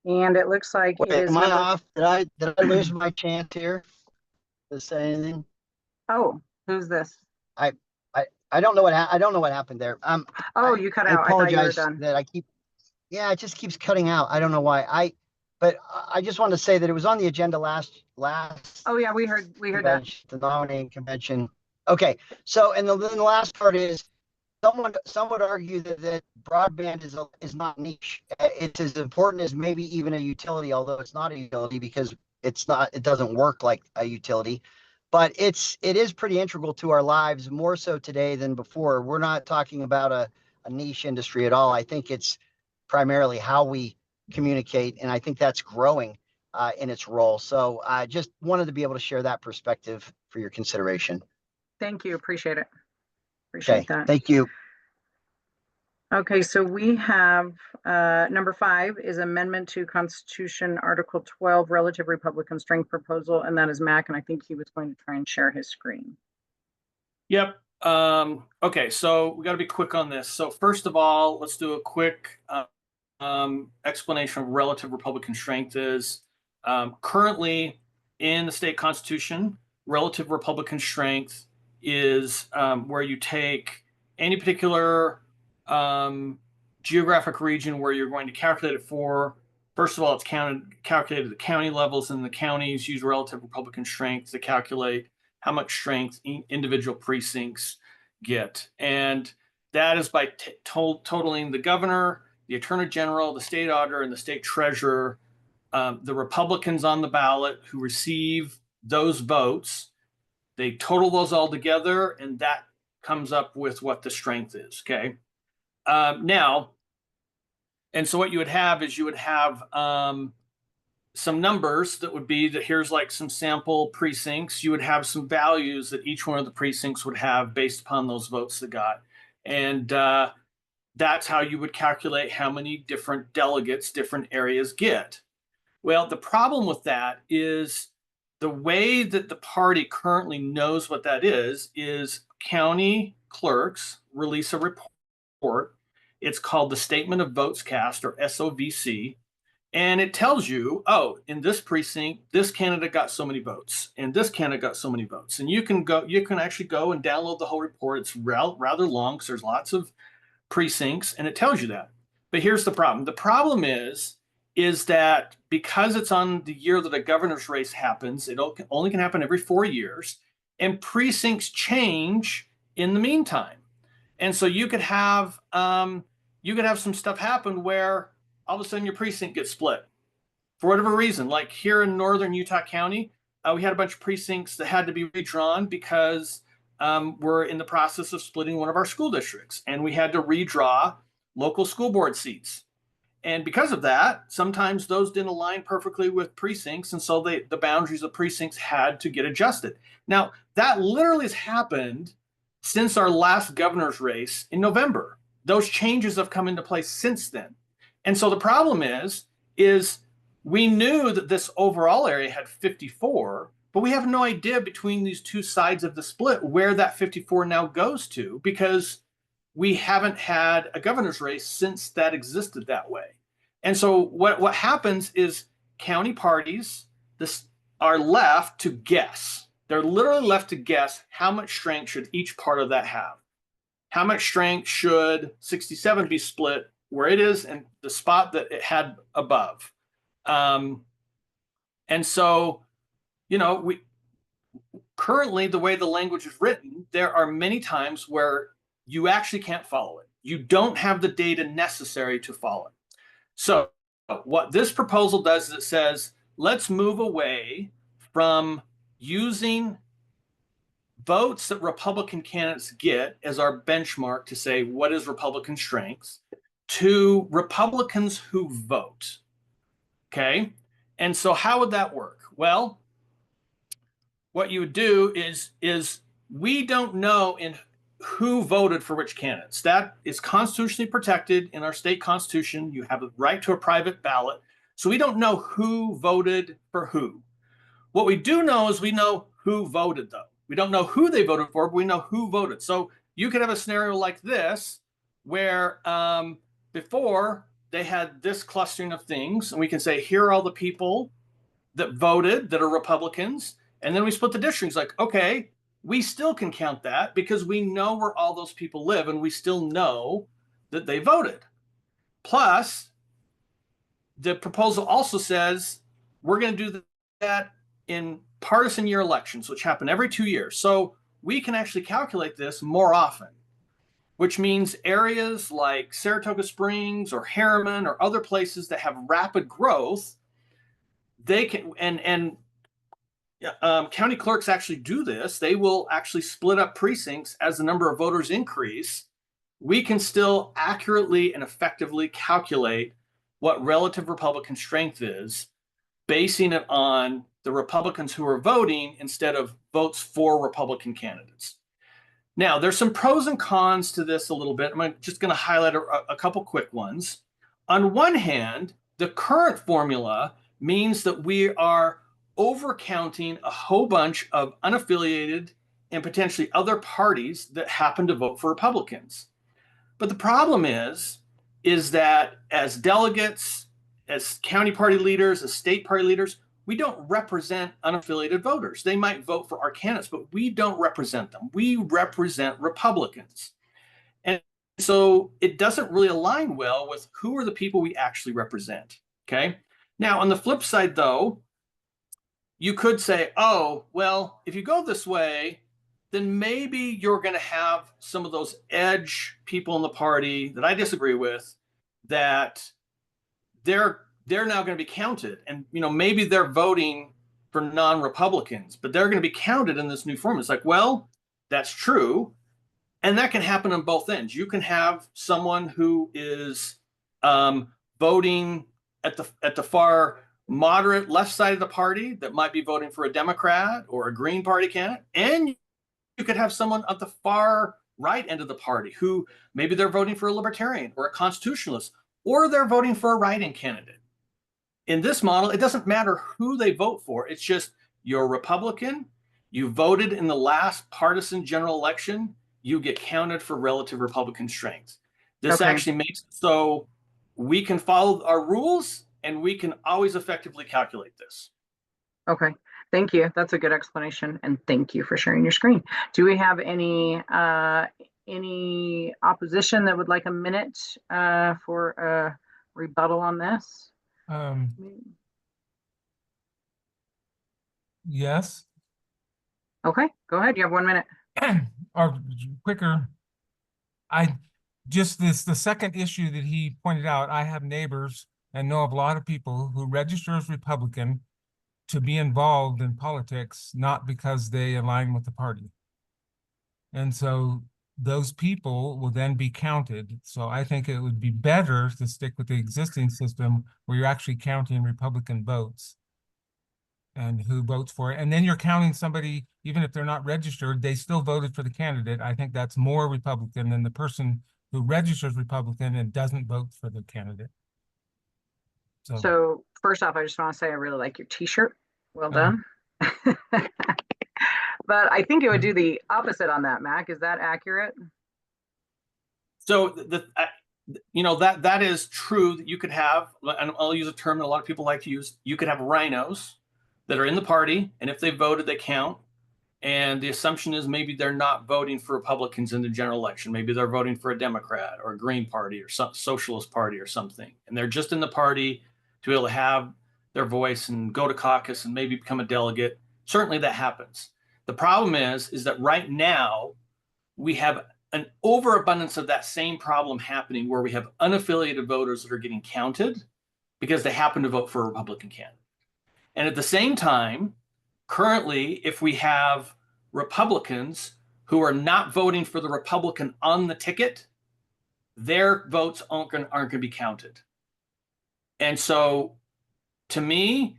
And it looks like Wait, it is am I number... off? Did I lose my chance here to say anything? Oh, who's this? I don't know I don't know what happened there. Oh, you cut I out. I thought you were apologize done. that yeah, it just keeps cutting out. I don't know why. But I just wanted to say that it was on the agenda last. Oh yeah, we heard that. The nominating convention. Okay, so and then the last part is some would argue that broadband is not niche. It's as important as maybe even a utility, although it's not a utility because it doesn't work like a utility. But it is pretty integral to our lives, more so today than before. We're not talking about a niche industry at all. I think it's primarily how we communicate, and I think that's growing in its role. So I just wanted to be able to share that perspective for your consideration. Thank you. Appreciate it. Appreciate that. Thank you. Okay, so we have number 5 is amendment to Constitution Article 12 relative Republican strength proposal, and that is Mac, and I think he was going to try and share his screen. Yep. Okay, so we got to be quick on this. So first of all, let's do a quick explanation of relative Republican strength is currently in the state constitution, relative Republican strength is where you take any particular geographic region where you're going to calculate it for. First of all, it's calculated at the county levels, and the counties use relative Republican strength to calculate how much strength individual precincts get. And that is by totaling the governor, the attorney general, the state auditor, and the state treasurer, the Republicans on the ballot who receive those votes. They total those all together, and that comes up with what the strength is. Okay. Now, and so what you would have is you would have some numbers that would be that here's like some sample precincts. You would have some values that each one of the precincts would have based upon those votes they got. And that's how you would calculate how many different delegates different areas get. Well, the problem with that is the way that the party currently knows what that is county clerks release a report. It's called the Statement of Votes Cast, or SOVC. And it tells you, oh, in this precinct, this candidate got so many votes, and this candidate got so many votes. And you can actually go and download the whole report. It's rather long because there's lots of precincts, and it tells you that. But here's the problem. The problem is that because it's on the year that a governor's race happens, it only can happen every 4 years, and precincts change in the meantime. And so you could have some stuff happen where all of a sudden your precinct gets split for whatever reason. Like here in northern Utah County, we had a bunch of precincts that had to be redrawn because we're in the process of splitting one of our school districts, and we had to redraw local school board seats. And because of that, sometimes those didn't align perfectly with precincts, and so the boundaries of precincts had to get adjusted. Now, that literally has happened since our last governor's race in November. Those changes have come into place since then. And so the problem is we knew that this overall area had 54, but we have no idea between these two sides of the split where that 54 now goes to, because we haven't had a governor's race since that existed that way. And so what happens is county parties, are left to guess. They're literally left to guess how much strength should each part of that have. How much strength should 67 be split where it is and the spot that it had above. And so, you know, we currently, the way the language is written, there are many times where you actually can't follow it. You don't have the data necessary to follow it. So what this proposal does is it says, let's move away from using votes that Republican candidates get as our benchmark to say what is Republican strengths to Republicans who vote. Okay. And so how would that work? Well, what you would do is we don't know in who voted for which candidates. That is constitutionally protected in our state constitution. You have a right to a private ballot. So we don't know who voted for who. What we do know is we know who voted, though. We don't know who they voted for, but we know who voted. So you could have a scenario like this where before they had this clustering of things, and we can say, here are all the people that voted that are Republicans. And then we split the districts like, okay, we still can count that because we know where all those people live and we still know that they voted. Plus, the proposal also says we're going to do that in partisan year elections, which happen every 2 years. So we can actually calculate this more often, which means areas like Saratoga Springs or Harriman or other places that have rapid growth, they can, and county clerks actually do this. They will actually split up precincts as the number of voters increase. We can still accurately and effectively calculate what relative Republican strength is, basing it on the Republicans who are voting instead of votes for Republican candidates. Now, there's some pros and cons to this a little bit. I'm just going to highlight a couple quick ones. On one hand, the current formula means that we are overcounting a whole bunch of unaffiliated and potentially other parties that happen to vote for Republicans. But the problem is that as delegates, as county party leaders, as state party leaders, we don't represent unaffiliated voters. They might vote for our candidates, but we don't represent them. We represent Republicans. And so it doesn't really align well with who are the people we actually represent. Okay. Now, on the flip side, though, you could say, oh, well, if you go this way, then maybe you're going to have some of those edge people in the party that I disagree with, that they're now going to be counted. And, you know, maybe they're voting for non-Republicans, but they're going to be counted in this new form. It's like, well, that's true. And that can happen on both ends. You can have someone who is voting at the far moderate left side of the party that might be voting for a Democrat or a Green Party candidate. And you could have someone at the far right end of the party who maybe they're voting for a libertarian or a constitutionalist, or they're voting for a write-in candidate. In this model, it doesn't matter who they vote for. It's just you're a Republican, you voted in the last partisan general election, you get counted for relative Republican strength. This actually makes it so we can follow our rules and we can always effectively calculate this. Okay, thank you. That's a good explanation, and thank you for sharing your screen. Do we have any opposition that would like a minute for a rebuttal on this? Yes. Okay, go ahead. You have 1 minute. Or quicker. The second issue that he pointed out, I have neighbors and know of a lot of people who register as Republican to be involved in politics, not because they align with the party. And so those people will then be counted. So I think it would be better to stick with the existing system where you're actually counting Republican votes and who votes for it. And then you're counting somebody, even if they're not registered, they still voted for the candidate. I think that's more Republican than the person who registers Republican and doesn't vote for the candidate. So first off, I just want to say I really like your t-shirt. Well done. But I think it would do the opposite on that, Mac. Is that accurate? So that is true that you could have, and I'll use a term that a lot of people like to use, you could have rhinos that are in the party, and if they voted, they count. And the assumption is maybe they're not voting for Republicans in the general election. Maybe they're voting for a Democrat or a Green Party or some socialist party or something. And they're just in the party to be able to have their voice and go to caucus and maybe become a delegate. Certainly that happens. The problem is that right now we have an overabundance of that same problem happening where we have unaffiliated voters that are getting counted because they happen to vote for a Republican candidate. And at the same time, currently, if we have Republicans who are not voting for the Republican on the ticket, their votes aren't going to be counted. And so, to me,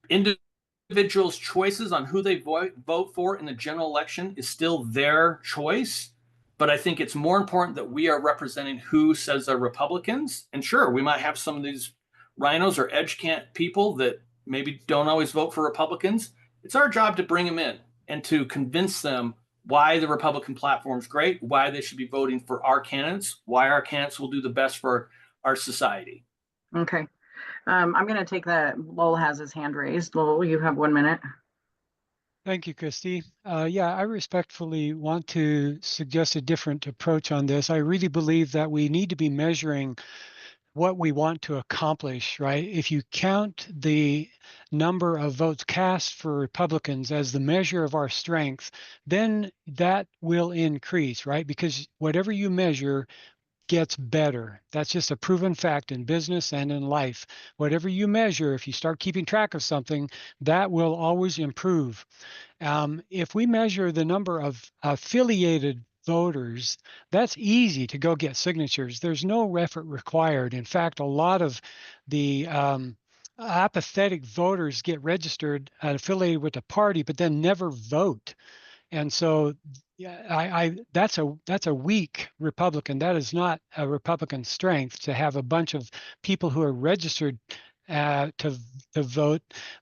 individuals' choices on who they vote for in the general election is still their choice. But I think it's more important that we are representing who says they're Republicans. And sure, we might have some of these rhinos or edge camp people that maybe don't always vote for Republicans. It's our job to bring them in and to convince them why the Republican platform is great, why they should be voting for our candidates, why our candidates will do the best for our society. Okay. I'm going to take that. Lowell has his hand raised. Lowell, you have 1 minute. Thank you, Christy. Yeah, I respectfully want to suggest a different approach on this. I really believe that we need to be measuring what we want to accomplish, right? If you count the number of votes cast for Republicans as the measure of our strength, then that will increase, right? Because whatever you measure gets better. That's just a proven fact in business and in life. Whatever you measure, if you start keeping track of something, that will always improve. If we measure the number of affiliated voters, that's easy to go get signatures. There's no effort required. In fact, a lot of the apathetic voters get registered affiliated with a party, but then never vote. And so yeah, that's a weak Republican. That is not a Republican strength to have a bunch of people who are registered to vote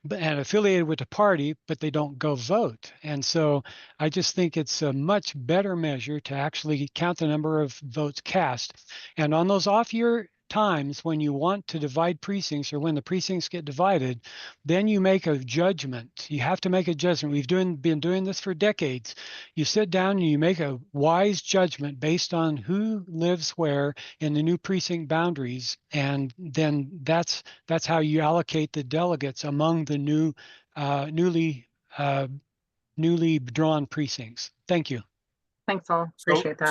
and affiliated with the party, but they don't go vote. And so I just think it's a much better measure to actually count the number of votes cast. And on those off year times when you want to divide precincts or when the precincts get divided, then you make a judgment. You have to make a judgment. We've been doing this for decades. You sit down and you make a wise judgment based on who lives where in the new precinct boundaries, and then that's how you allocate the delegates among the newly drawn precincts. Thank you. Thanks, all. Appreciate that.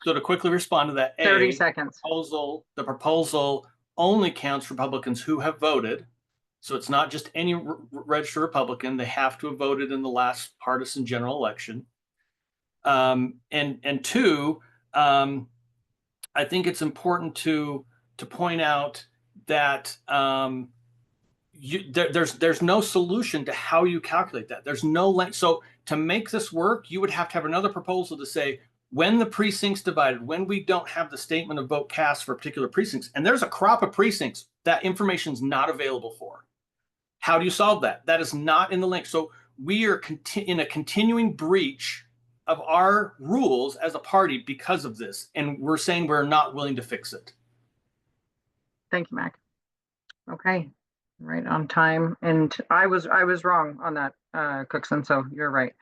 So to quickly respond to that, 30 seconds. The proposal only counts Republicans who have voted. So it's not just any registered Republican. They have to have voted in the last partisan general election. And two, I think it's important to point out that there's no solution to how you calculate that. There's no length. So to make this work, you would have to have another proposal to say, when the precincts divided, when we don't have the statement of vote cast for particular precincts, and there's a crop of precincts that information is not available for. How do you solve that? That is not in the link. So we are in a continuing breach of our rules as a party because of this. And we're saying we're not willing to fix it. Thank you, Mac. Okay, right on time. And I was wrong on that, Cookson, so you're right.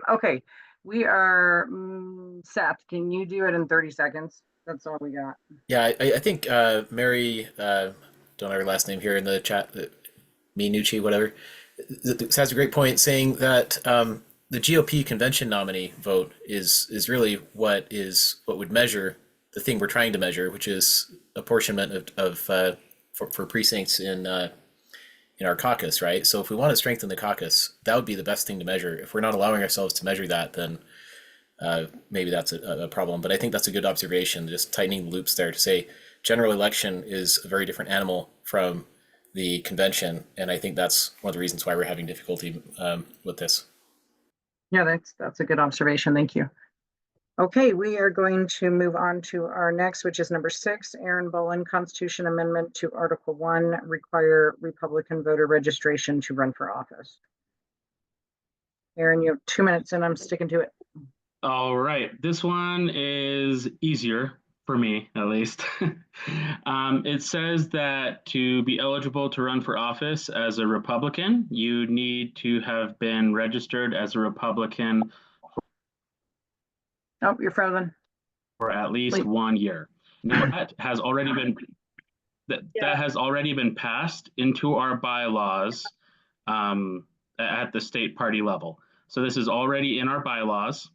Okay. We are, Seth, can you do it in 30 seconds? That's all we got. Yeah, I think Mary, don't have her last name here in the chat, Minucci, whatever, has a great point saying that the GOP convention nominee vote is really what would measure the thing we're trying to measure, which is apportionment for precincts in our caucus, right? So if we want to strengthen the caucus, that would be the best thing to measure. If we're not allowing ourselves to measure that, then maybe that's a problem. But I think that's a good observation, just tightening the loops there to say general election is a very different animal from the convention. And I think that's one of the reasons why we're having difficulty with this. Yeah, that's a good observation. Thank you. Okay, we are going to move on to our next, which is number 6, Aaron Bolin, Constitution Amendment to Article 1, require Republican voter registration to run for office. Aaron, you have 2 minutes and I'm sticking to it. All right, this one is easier. for me at least. It says that to be eligible to run for office as a Republican, you need to have been registered as a Republican Oh, you're frozen. for at least 1 year. Now that has already been that has already been passed into our bylaws at the state party level. So this is already in our bylaws.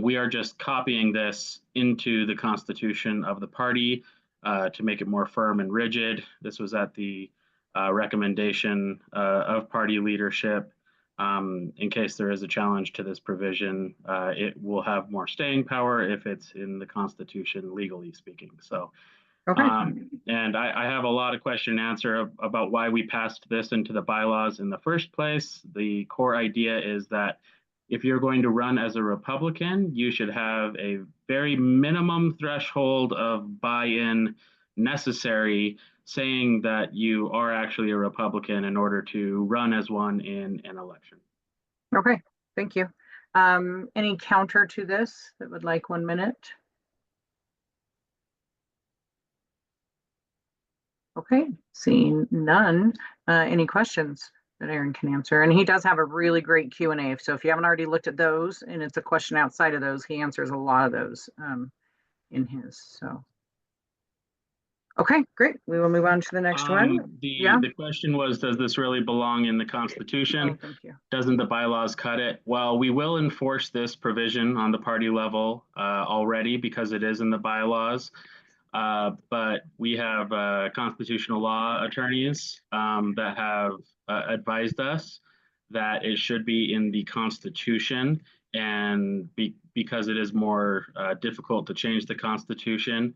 We are just copying this into the constitution of the party to make it more firm and rigid. This was at the recommendation of party leadership. In case there is a challenge to this provision, it will have more staying power if it's in the constitution, legally speaking. So, Okay. and I have a lot of question and answer about why we passed this into the bylaws in the first place. The core idea is that if you're going to run as a Republican, you should have a very minimum threshold of buy-in necessary, saying that you are actually a Republican in order to run as one in an election. Okay, thank you. Any counter to this that would like 1 minute? Okay, seeing none. Any questions that Aaron can answer? And he does have a really great Q&A. So if you haven't already looked at those and it's a question outside of those, he answers a lot of those in his. So, okay, great. We will move on to the next one. The question was, does this really belong in the Constitution? Oh, thank you. Doesn't the bylaws cut it? Well, we will enforce this provision on the party level already because it is in the bylaws. But we have constitutional law attorneys that have advised us that it should be in the Constitution, and because it is more difficult to change the Constitution,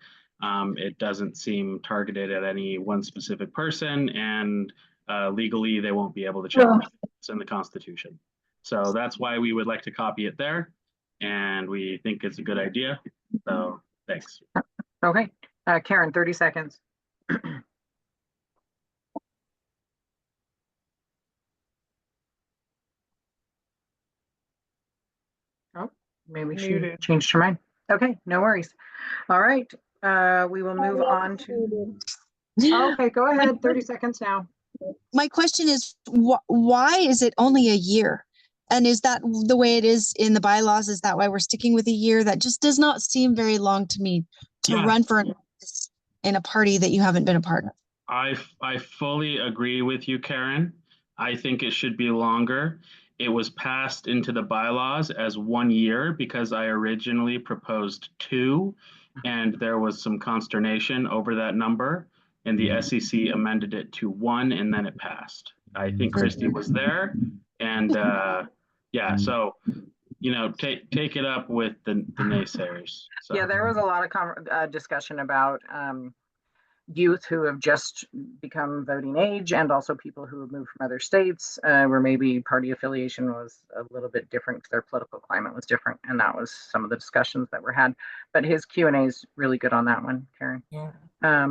it doesn't seem targeted at any one specific person, and legally they won't be able to challenge it. It's in the Constitution. So that's why we would like to copy it there, and we think it's a good idea. So thanks. Okay. Karen, 30 seconds. Oh, maybe she changed her mind. Okay, no worries. All right, we will move on to. Okay, go ahead. 30 seconds now. My question is, why is it only a year? And is that the way it is in the bylaws? Is that why we're sticking with a year? That just does not seem very long to me to run for an office in a party that you haven't been a part of. I fully agree with you, Karen. I think it should be longer. It was passed into the bylaws as 1 year because I originally proposed 2, and there was some consternation over that number, and the SEC amended it to 1, and then it passed. I think Christy was there, and yeah, so you know, take it up with the naysayers. So. Yeah, there was a lot of discussion about youth who have just become voting age, and also people who have moved from other states where maybe party affiliation was a little bit different because their political climate was different, and that was some of the discussions that were had. But his Q&A is really good on that one, Karen. Yeah.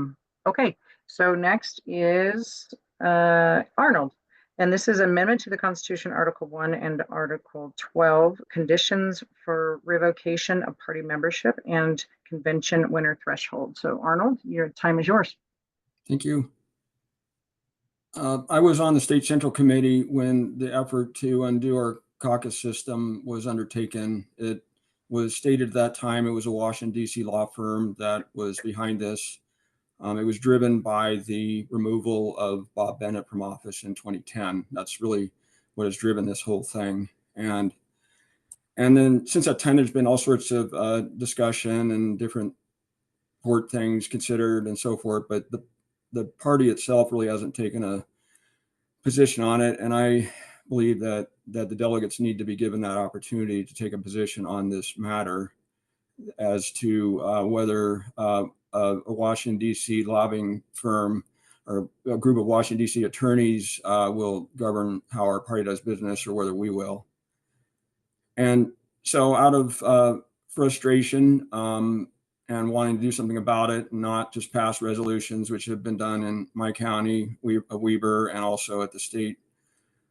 Okay, so next is Arnold. And this is amendment to the Constitution, Article 1 and Article 12, conditions for revocation of party membership and convention winner threshold. So Arnold, your time is yours. Thank you. I was on the State Central Committee when the effort to undo our caucus system was undertaken. It was stated at that time it was a Washington, D.C. law firm that was behind this. It was driven by the removal of Bob Bennett from office in 2010. That's really what has driven this whole thing. And then since that time, there's been all sorts of discussion and different court things considered and so forth. But the party itself really hasn't taken a position on it. And I believe that the delegates need to be given that opportunity to take a position on this matter as to whether a Washington, D.C. lobbying firm or a group of Washington, D.C. attorneys will govern how our party does business, or whether we will. And so out of frustration and wanting to do something about it, not just pass resolutions, which have been done in my county, Weber, and also at the state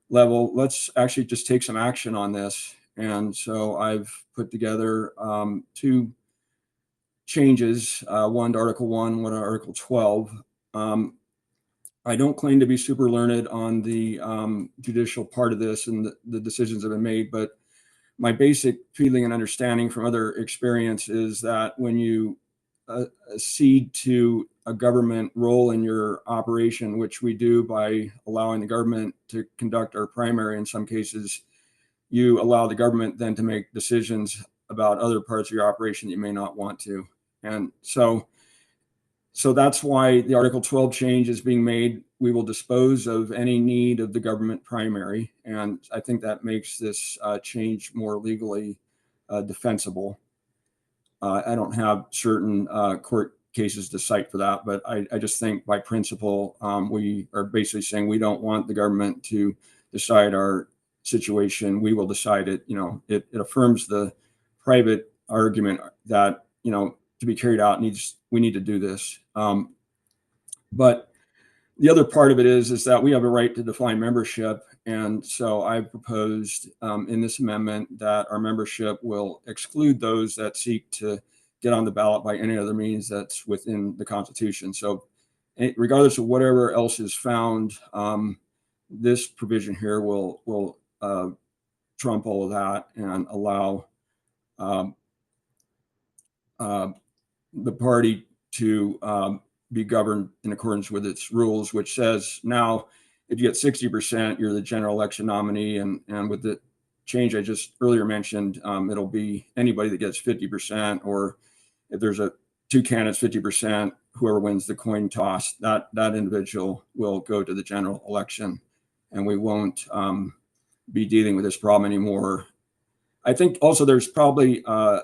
level, let's actually just take some action on this. And so I've put together 2 changes, one to Article 1, one to Article 12. I don't claim to be super learned on the judicial part of this and the decisions that have been made, but my basic feeling and understanding from other experience is that when you cede to a government role in your operation, which we do by allowing the government to conduct our primary in some cases, you allow the government then to make decisions about other parts of your operation that you may not want to. And so that's why the Article 12 change is being made. We will dispose of any need of the government primary. And I think that makes this change more legally defensible. I don't have certain court cases to cite for that, but I just think by principle, we are basically saying we don't want the government to decide our situation. We will decide it. It affirms the private argument that, to be carried out we need to do this. But the other part of it is that we have a right to define membership. And so I proposed in this amendment that our membership will exclude those that seek to get on the ballot by any other means that's within the Constitution. So regardless of whatever else is found, this provision here will trump all of that and allow the party to be governed in accordance with its rules, which says now if you get 60%, you're the general election nominee. And with the change I just earlier mentioned, it'll be anybody that gets 50%, or if there's two candidates, 50%, whoever wins the coin toss, that individual will go to the general election. And we won't be dealing with this problem anymore. I think also there's probably a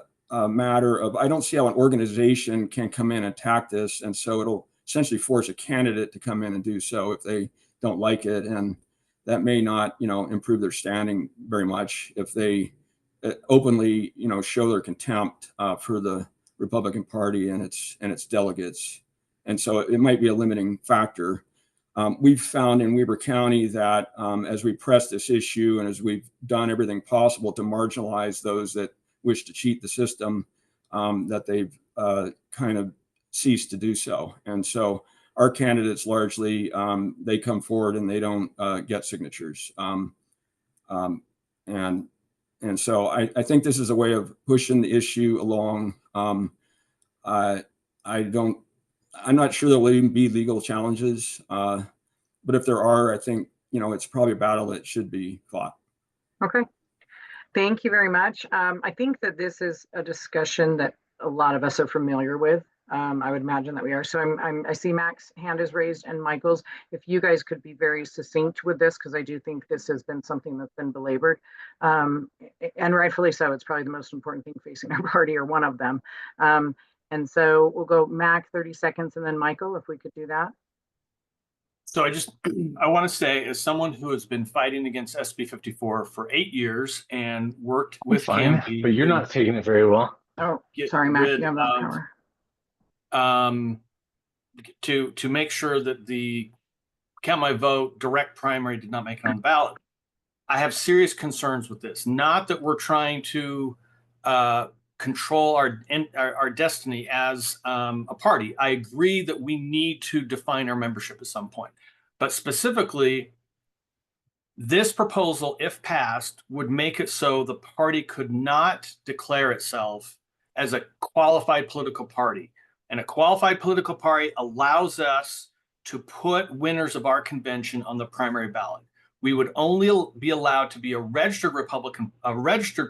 matter of, I don't see how an organization can come in and attack this. And so it'll essentially force a candidate to come in and do so if they don't like it. And that may not, improve their standing very much if they openly, show their contempt for the Republican Party and its delegates. And so it might be a limiting factor. We've found in Weber County that as we press this issue and as we've done everything possible to marginalize those that wish to cheat the system, that they've kind of ceased to do so. And so our candidates largely, they come forward and they don't get signatures. And so I think this is a way of pushing the issue along. I'm not sure there will even be legal challenges, but if there are, I think, it's probably a battle that should be fought. Okay. Thank you very much. I think that this is a discussion that a lot of us are familiar with. I would imagine that we are. So I see Mac's hand is raised and Michael's. If you guys could be very succinct with this, because I do think this has been something that's been belabored, and rightfully so. It's probably the most important thing facing our party, or one of them. And so we'll go Mac 30 seconds and then Michael, if we could do that. So I want to say, as someone who has been fighting against SB 54 for 8 years and worked with Campy, but you're not taking it very well. Oh, sorry, Mac, you have that power. To make sure that the Count My Vote direct primary did not make it on the ballot. I have serious concerns with this. Not that we're trying to control our destiny as a party. I agree that we need to define our membership at some point. But specifically, this proposal, if passed, would make it so the party could not declare itself as a qualified political party. And a qualified political party allows us to put winners of our convention on the primary ballot. We would only be allowed to be a registered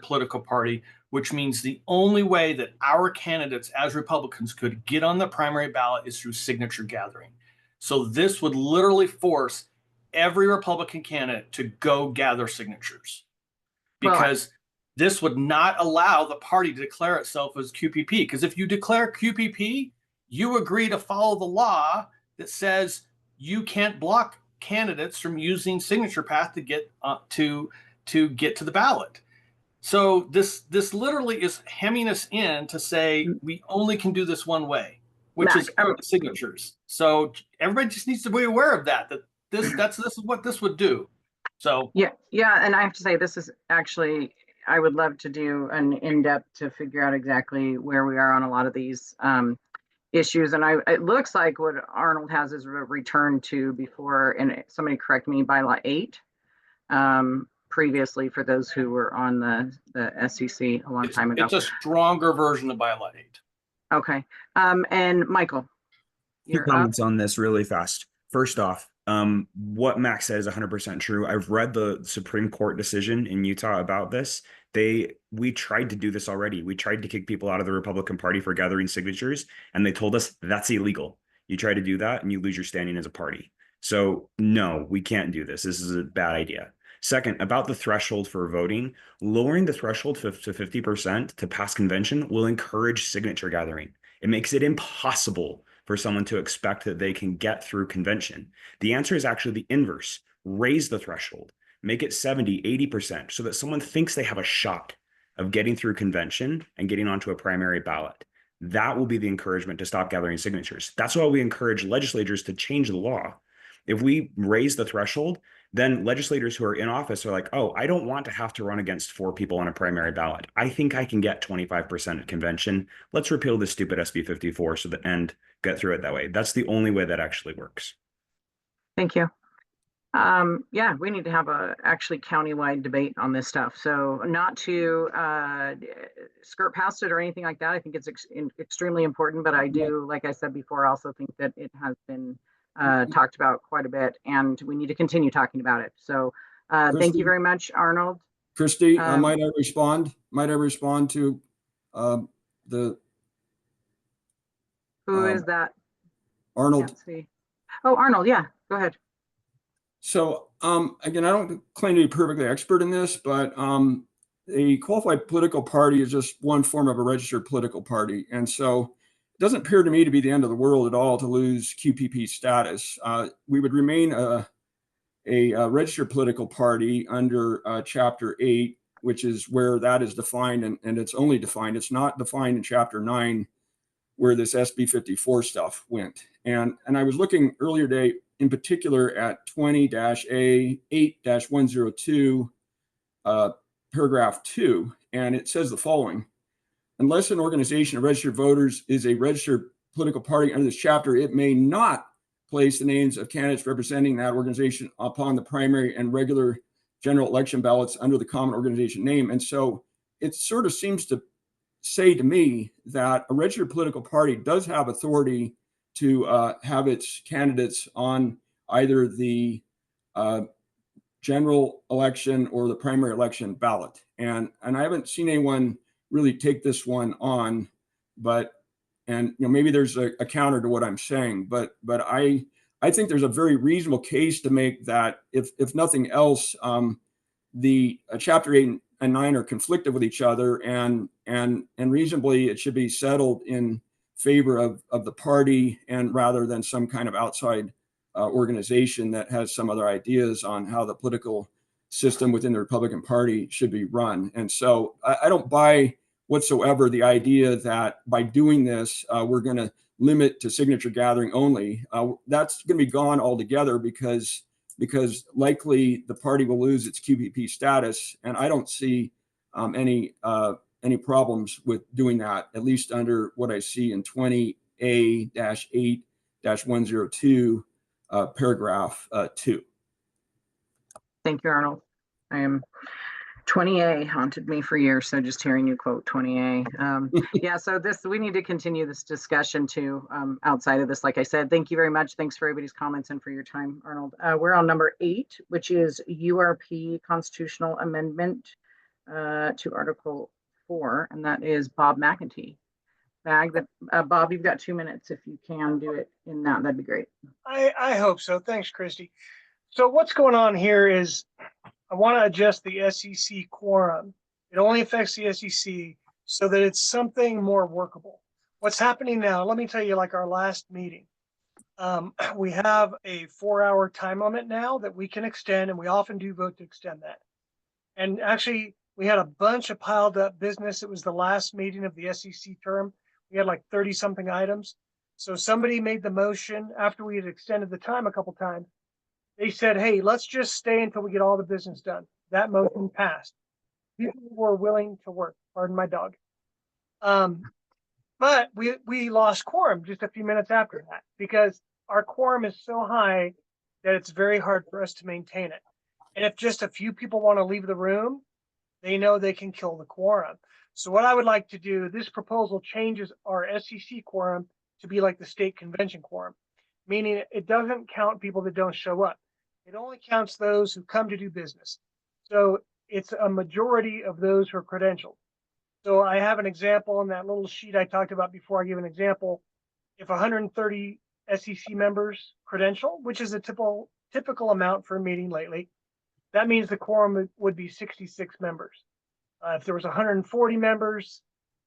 political party, which means the only way that our candidates as Republicans could get on the primary ballot is through signature gathering. So this would literally force every Republican candidate to go gather signatures, because this would not allow the party to declare itself as QPP. Because if you declare QPP, you agree to follow the law that says you can't block candidates from using signature path to get to the ballot. So this literally is hemming us in to say we only can do this one way, which is signatures. So everybody just needs to be aware of that this is what this would do. So yeah, and I have to say, this is actually I would love to do an in-depth to figure out exactly where we are on a lot of these issues. And it looks like what Arnold has is returned to before, and somebody correct me, bylaw 8 previously for those who were on the SEC a long time ago. It's a stronger version of bylaw 8. Okay. And Michael, Two you're comments on this really fast. First off, what Max said is 100% true. I've read the Supreme Court decision in Utah about this. We tried to do this already. We tried to kick people out of the Republican Party for gathering signatures, and they told us that's illegal. You try to do that and you lose your standing as a party. So no, we can't do this. This is a bad idea. Second, about the threshold for voting, lowering the threshold to 50% to pass convention will encourage signature gathering. It makes it impossible for someone to expect that they can get through convention. The answer is actually the inverse. Raise the threshold, make it 70, 80%, so that someone thinks they have a shot of getting through convention and getting onto a primary ballot. That will be the encouragement to stop gathering signatures. That's why we encourage legislators to change the law. If we raise the threshold, then legislators who are in office are like, oh, I don't want to have to run against 4 people on a primary ballot. I think I can get 25% at convention. Let's repeal this stupid SB 54 so that and get through it that way. That's the only way that actually works. Thank you. Yeah, we need to have a actually countywide debate on this stuff. So not to skirt past it or anything like that. I think it's extremely important, but I do, like I said before, also think that it has been talked about quite a bit, and we need to continue talking about it. So thank you very much, Arnold. Christy, might I respond? Might I respond to the who is that? Arnold. Oh, Arnold, yeah, go ahead. So again, I don't claim to be perfectly expert in this, but a qualified political party is just one form of a registered political party. And so it doesn't appear to me to be the end of the world at all to lose QPP status. We would remain a registered political party under Chapter 8, which is where that is defined, and it's only defined. It's not defined in Chapter 9, where this SB 54 stuff went. And I was looking earlier today, in particular, at 20-A8-102, paragraph 2, and it says the following: unless an organization of registered voters is a registered political party under this chapter, it may not place the names of candidates representing that organization upon the primary and regular general election ballots under the common organization name. And so it sort of seems to say to me that a registered political party does have authority to have its candidates on either the general election or the primary election ballot. And I haven't seen anyone really take this one on, and maybe there's a counter to what I'm saying, but I think there's a very reasonable case to make that if nothing else, the Chapter 8 and 9 are conflicted with each other, and reasonably it should be settled in favor of the party, and rather than some kind of outside organization that has some other ideas on how the political system within the Republican Party should be run. And so I don't buy whatsoever the idea that by doing this, we're going to limit to signature gathering only. That's going to be gone altogether because likely the party will lose its QPP status, and I don't see any problems with doing that, at least under what I see in 20A-8-102, paragraph 2. Thank you, Arnold. 20A haunted me for years, so just hearing you quote 20A. Yeah, so we need to continue this discussion too, outside of this. Like I said, thank you very much. Thanks for everybody's comments and for your time, Arnold. We're on number 8, which is URP constitutional amendment to Article 4, and that is Bob McEntee. Bob, you've got 2 minutes. If you can do it in that'd be great. I hope so. Thanks, Christy. So what's going on here is I want to adjust the SEC quorum. It only affects the SEC so that it's something more workable. What's happening now, let me tell you, like our last meeting, we have a 4-hour time limit now that we can extend, and we often do vote to extend that. And actually, we had a bunch of piled up business. It was the last meeting of the SEC term. We had like 30-something items. So somebody made the motion after we had extended the time a couple times. They said, hey, let's just stay until we get all the business done. That motion passed. people were willing to work. Pardon my dog. But we lost quorum just a few minutes after that because our quorum is so high that it's very hard for us to maintain it. And if just a few people want to leave the room, they know they can kill the quorum. So what I would like to do, this proposal changes our SEC quorum to be like the state convention quorum, meaning it doesn't count people that don't show up. It only counts those who come to do business. So it's a majority of those who are credentialed. So I have an example on that little sheet I talked about before. I give an example. If 130 SEC members credential, which is a typical amount for a meeting lately, that means the quorum would be 66 members. If there was 140 members,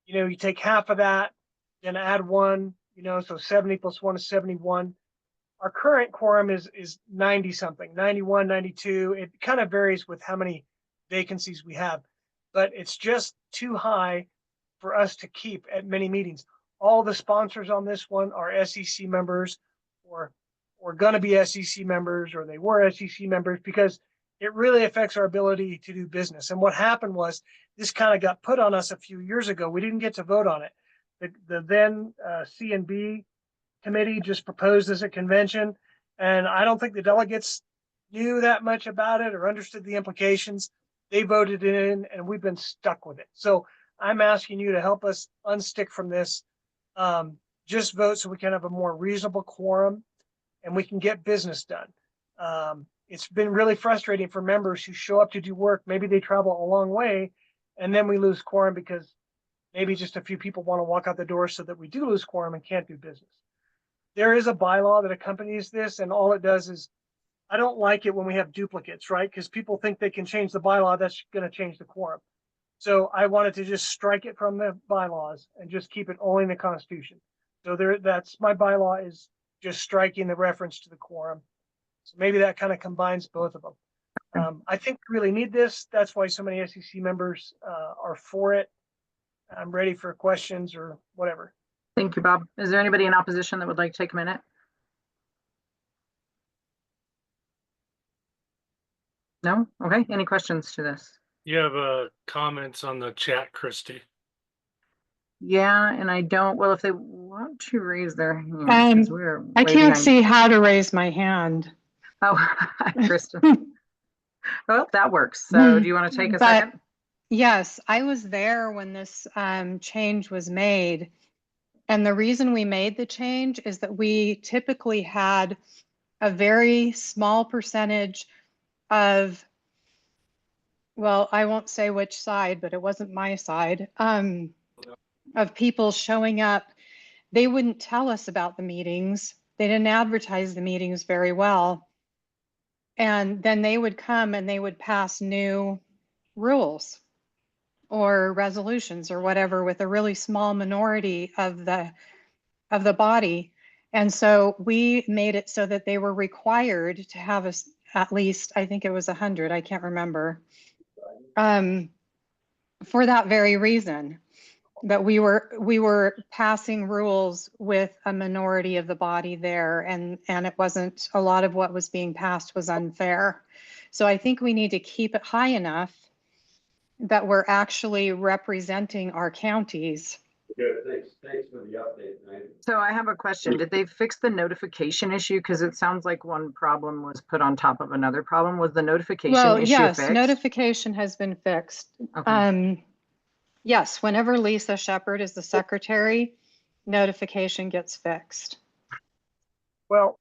you take half of that, then add one, so 70 plus 1 is 71. Our current quorum is 90 something, 91, 92. It kind of varies with how many vacancies we have, but it's just too high for us to keep at many meetings. All the sponsors on this one are SEC members or gonna be SEC members, or they were SEC members, because it really affects our ability to do business. And what happened was this kind of got put on us a few years ago. We didn't get to vote on it. The then C&B committee just proposed this at convention, and I don't think the delegates knew that much about it or understood the implications. They voted it in, and we've been stuck with it. So I'm asking you to help us unstick from this. Just vote so we can have a more reasonable quorum and we can get business done. It's been really frustrating for members who show up to do work. Maybe they travel a long way, and then we lose quorum because maybe just a few people want to walk out the door, so that we do lose quorum and can't do business. There is a bylaw that accompanies this, and all it does is, I don't like it when we have duplicates, right? Because people think they can change the bylaw, that's going to change the quorum. So I wanted to just strike it from the bylaws and just keep it only in the Constitution. So that's my bylaw, is just striking the reference to the quorum. So maybe that kind of combines both of them. I think we really need this. That's why so many SEC members are for it. I'm ready for questions or whatever. Thank you, Bob. Is there anybody in opposition that would like to take a minute? No? Okay. Any questions to this? You have comments on the chat, Christy. Yeah, and I don't, well, if they want to raise their hand, I can't see how to raise my hand. Oh, hi, Kristen. Well, that works. So do you want to take a second? Yes, I was there when this change was made. And the reason we made the change is that we typically had a very small percentage of, well, I won't say which side, but it wasn't my side, of people showing up. They wouldn't tell us about the meetings. They didn't advertise the meetings very well. And then they would come and they would pass new rules or resolutions or whatever with a really small minority of the body. And so we made it so that they were required to have at least, I think it was 100, I can't remember, for that very reason, that we were passing rules with a minority of the body there, and it wasn't, a lot of what was being passed was unfair. So I think we need to keep it high enough that we're actually representing our counties. Good, thanks for the update. So I have a question. Did they fix the notification issue? Because it sounds like one problem was put on top of another problem. Was the notification issue yes, fixed? Notification has been fixed. Okay. Yes, whenever Lisa Shepherd is the secretary, notification gets fixed. Well,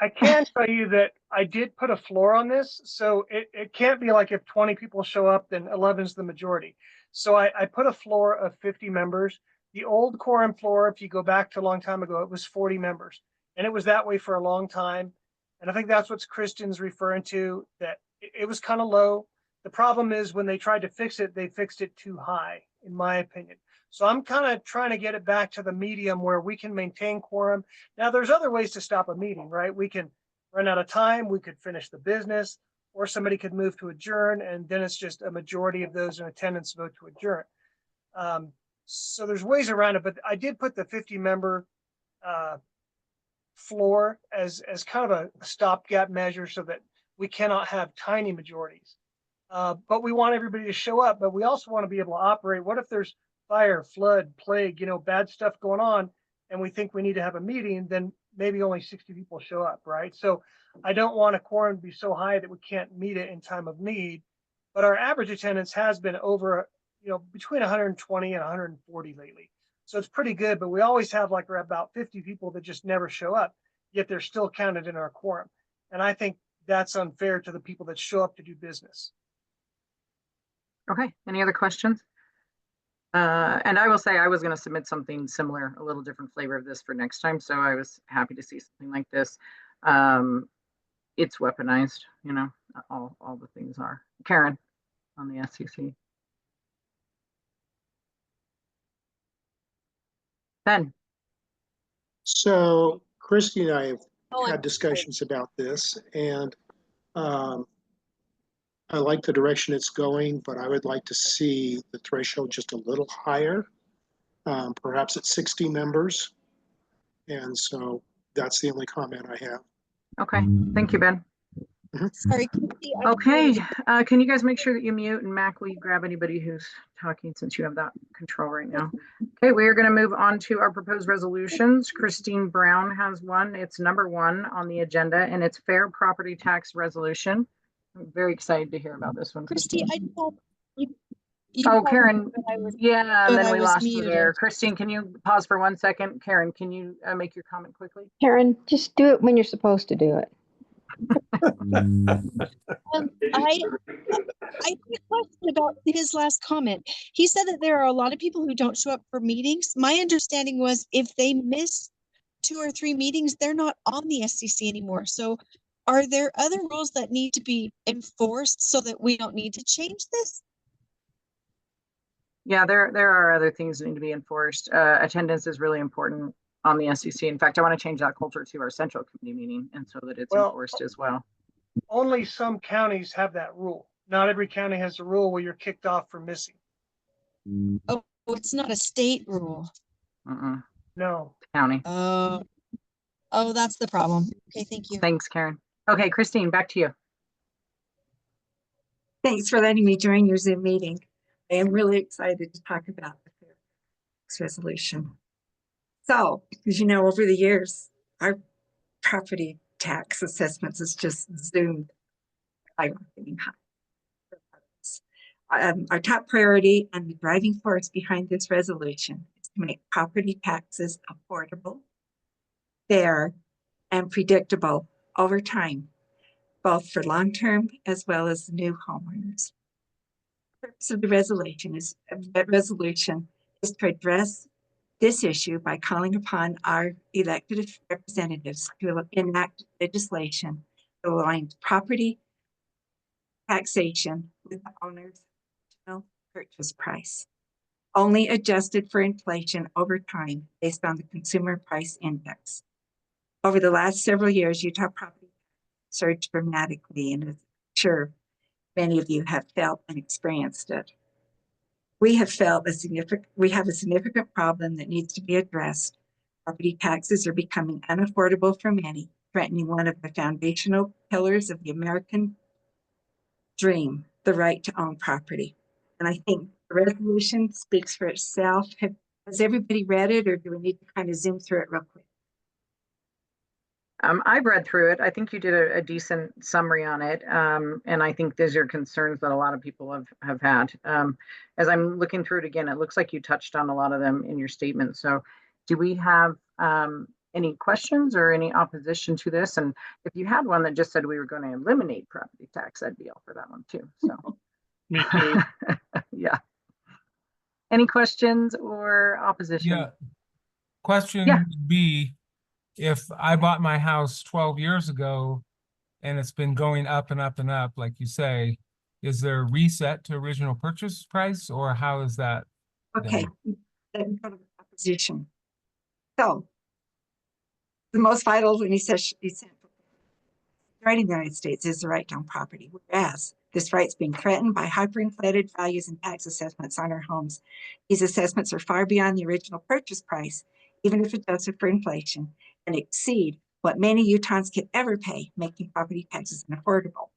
I can tell you that I did put a floor on this, so it can't be like if 20 people show up, then 11 is the majority. So I put a floor of 50 members. The old quorum floor, if you go back to a long time ago, it was 40 members. And it was that way for a long time. And I think that's what Kristen's referring to, that it was kind of low. The problem is when they tried to fix it, they fixed it too high, in my opinion. So I'm kind of trying to get it back to the medium where we can maintain quorum. Now, there's other ways to stop a meeting, right? We can run out of time, we could finish the business, or somebody could move to adjourn, and then it's just a majority of those in attendance vote to adjourn. So there's ways around it, but I did put the 50-member floor as kind of a stopgap measure so that we cannot have tiny majorities. But we want everybody to show up, but we also want to be able to operate. What if there's fire, flood, plague, bad stuff going on, and we think we need to have a meeting, then maybe only 60 people show up, right? So I don't want a quorum to be so high that we can't meet it in time of need. But our average attendance has been over, between 120 and 140 lately. So it's pretty good, but we always have like about 50 people that just never show up, yet they're still counted in our quorum. And I think that's unfair to the people that show up to do business. Okay, any other questions? And I will say I was going to submit something similar, a little different flavor of this for next time. So I was happy to see something like this. It's weaponized, all the things are. Karen on the SCC. Ben. So Christy and I have had discussions about this, and I like the direction it's going, but I would like to see the threshold just a little higher, perhaps at 60 members. And so that's the only comment I have. Okay, thank you, Ben. Sorry. Okay, can you guys make sure that you mute, and Mac, will you grab anybody who's talking since you have that control right now? Okay, we are going to move on to our proposed resolutions. Christine Brown has one. It's number 1 on the agenda, and it's fair property tax resolution. I'm very excited to hear about this one. Christy, Karen. Yeah, and then we lost you muted. there. Christine, can you pause for 1 second? Karen, can you make your comment quickly? Karen, just do it when you're supposed to do it. I have a question about his last comment. He said that there are a lot of people who don't show up for meetings. My understanding was if they miss 2 or 3 meetings, they're not on the SCC anymore. So are there other rules that need to be enforced so that we don't need to change this? Yeah, there are other things that need to be enforced. Attendance is really important on the SCC. In fact, I want to change that culture to our central committee meeting, and so that it's enforced as well. Only some counties have that rule. Not every county has a rule where you're kicked off for missing. Oh, it's not a state rule. No. County. Oh, that's the problem. Okay, thank you. Thanks, Karen. Okay, Christine, back to you. Thanks for letting me join your Zoom meeting. I am really excited to talk about the fair tax resolution. So, as you know, over the years, our property tax assessments has just zoomed skyrocketing high. Our top priority and the driving force behind this resolution is to make property taxes affordable, fair, and predictable over time, both for long-term as well as new homeowners. The purpose of the resolution is to address this issue by calling upon our elected representatives to enact legislation that aligns property taxation with the owner's original purchase price, only adjusted for inflation over time based on the Consumer Price Index. Over the last several years, Utah property surged dramatically, and I'm sure many of you have felt and experienced it. We have a significant problem that needs to be addressed. Property taxes are becoming unaffordable for many, threatening one of the foundational pillars of the American dream, the right to own property. And I think the resolution speaks for itself. Has everybody read it, or do we need to kind of zoom through it real quick? I've read through it. I think you did a decent summary on it. And I think these are concerns that a lot of people have had. As I'm looking through it again, it looks like you touched on a lot of them in your statement. So do we have any questions or any opposition to this? And if you had one that just said we were going to eliminate property tax, I'd be all for that one too. So Me too. Yeah. Any questions or opposition? Yeah. Question would be, if I bought my house 12 years ago and it's been going up and up and up, like you say, is there a reset to original purchase price, or how is that? Okay, let me go to the opposition. So the most vital when he says right in the United States is the right to own property, whereas this right's being threatened by hyperinflated values and tax assessments on our homes. These assessments are far beyond the original purchase price, even if adjusted for inflation, and exceed what many Utahns could ever pay, making property taxes unaffordable.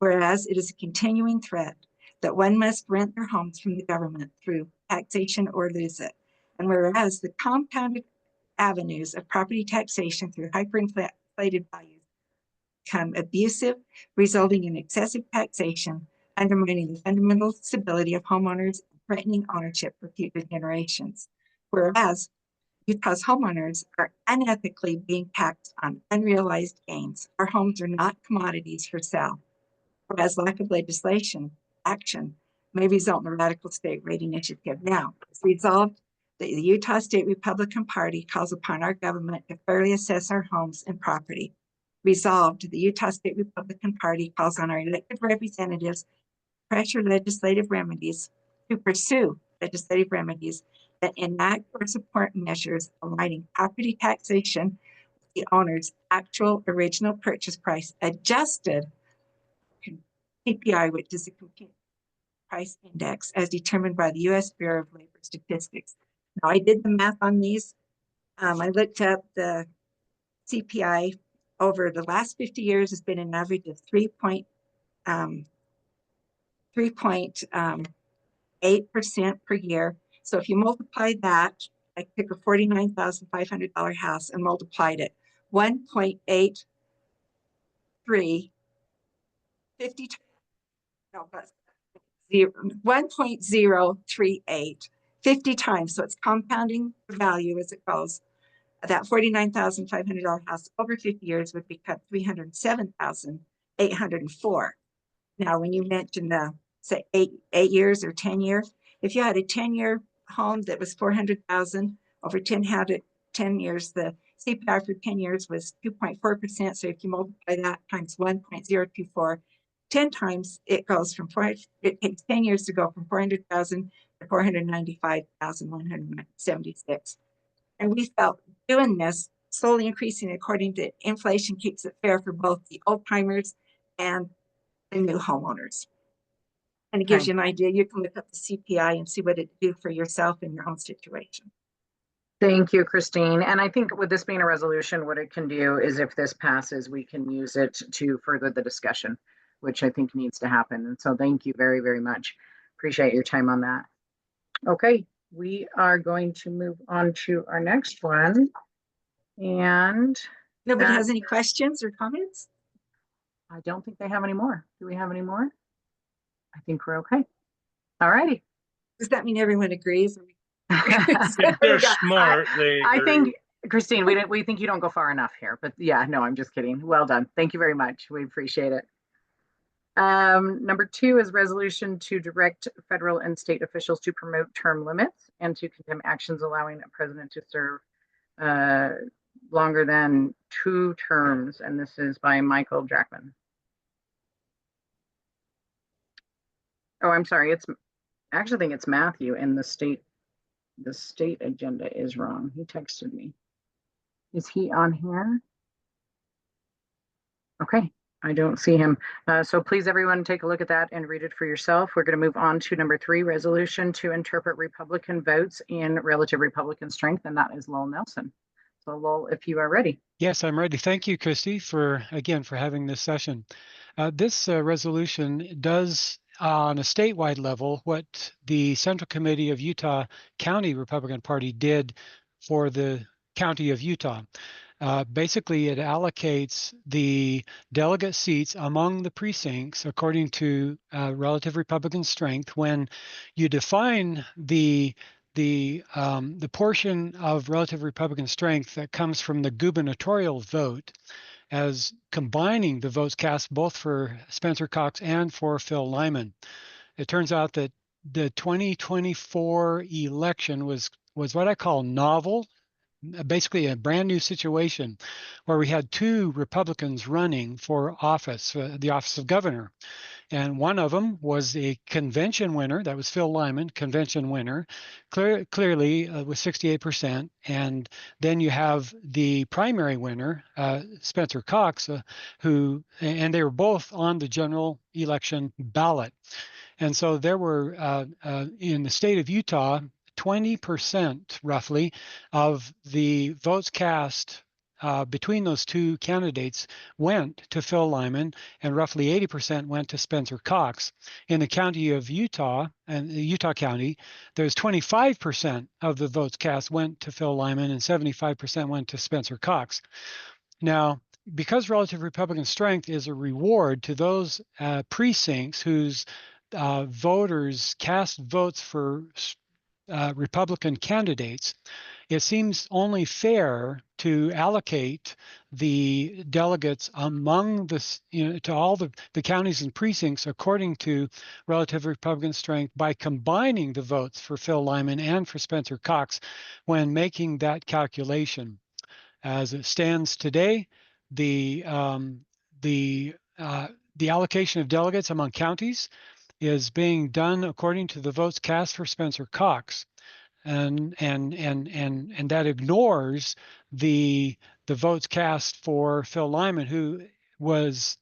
Whereas it is a continuing threat that one must rent their homes from the government through taxation or lose it. And whereas the compounded avenues of property taxation through hyperinflated values become abusive, resulting in excessive taxation, undermining the fundamental stability of homeowners, threatening ownership for future generations. Whereas Utah's homeowners are unethically being taxed on unrealized gains. Our homes are not commodities for sale. Whereas lack of legislation action may result in a radical state rate initiative. Now, it's resolved that the Utah State Republican Party calls upon our government to fairly assess our homes and property. Resolved, the Utah State Republican Party calls on our elected representatives to pursue legislative remedies that enact or support measures aligning property taxation with the owner's actual original purchase price adjusted CPI, which is the Consumer Price Index, as determined by the U.S. Bureau of Labor Statistics. Now, I did the math on these. I looked up the CPI over the last 50 years has been an average of 3.8% per year. So if you multiply that, I took a $49,500 house and multiplied it 1.83 50 no, but 1.038 50 times. So it's compounding the value as it goes. That $49,500 house over 50 years would become $307,804. Now, when you mentioned say 8 years or 10 years, if you had a 10-year home that was 400,000 over 10 years, the CPI for 10 years was 2.4%. So if you multiply that times 1.024, 10 times it goes from it takes 10 years to go from 400,000 to 495,176. And we felt doing this, slowly increasing according to inflation, keeps it fair for both the old timers and the new homeowners. And it gives you an idea. You can look up the CPI and see what it do for yourself in your own situation. Thank you, Christine. And I think with this being a resolution, what it can do is if this passes, we can use it to further the discussion, which I think needs to happen. And so thank you very, very much. Appreciate your time on that. Okay, we are going to move on to our next one. And nobody has any questions or comments? I don't think they have any more. Do we have any more? I think we're okay. All righty. Does that mean everyone agrees? If they're smart, they I think, Christine, we think you don't go far enough here, but yeah, no, I'm just kidding. Well done. Thank you very much. We appreciate it. Number 2 is resolution to direct federal and state officials to promote term limits and to condemn actions allowing a president to serve longer than 2 terms. And this is by Michael Jackman. Oh, I'm sorry. I actually think it's Matthew, and the state agenda is wrong. He texted me. Is he on here? Okay, I don't see him. So please, everyone, take a look at that and read it for yourself. We're going to move on to number 3, resolution to interpret Republican votes in relative Republican strength, and that is Lowell Nelson. So Lowell, if you are ready. Yes, I'm ready. Thank you, Christy, for having this session. This resolution does on a statewide level what the Central Committee of Utah County Republican Party did for the County of Utah. Basically, it allocates the delegate seats among the precincts according to relative Republican strength. When you define the portion of relative Republican strength that comes from the gubernatorial vote as combining the votes cast both for Spencer Cox and for Phil Lyman. It turns out that the 2024 election was what I call novel, basically a brand new situation where we had 2 Republicans running for office, the office of governor. And one of them was a convention winner. That was Phil Lyman, convention winner, clearly with 68%. And then you have the primary winner, Spencer Cox, and they were both on the general election ballot. And so there were, in the state of Utah, 20% roughly of the votes cast between those two candidates went to Phil Lyman, and roughly 80% went to Spencer Cox. In the county of Utah, and Utah County, there's 25% of the votes cast went to Phil Lyman and 75% went to Spencer Cox. Now, because relative Republican strength is a reward to those precincts whose voters cast votes for Republican candidates, it seems only fair to allocate the delegates among the, to all the counties and precincts according to relative Republican strength by combining the votes for Phil Lyman and for Spencer Cox when making that calculation. As it stands today, the allocation of delegates among counties is being done according to the votes cast for Spencer Cox, and that ignores the votes cast for Phil Lyman, who was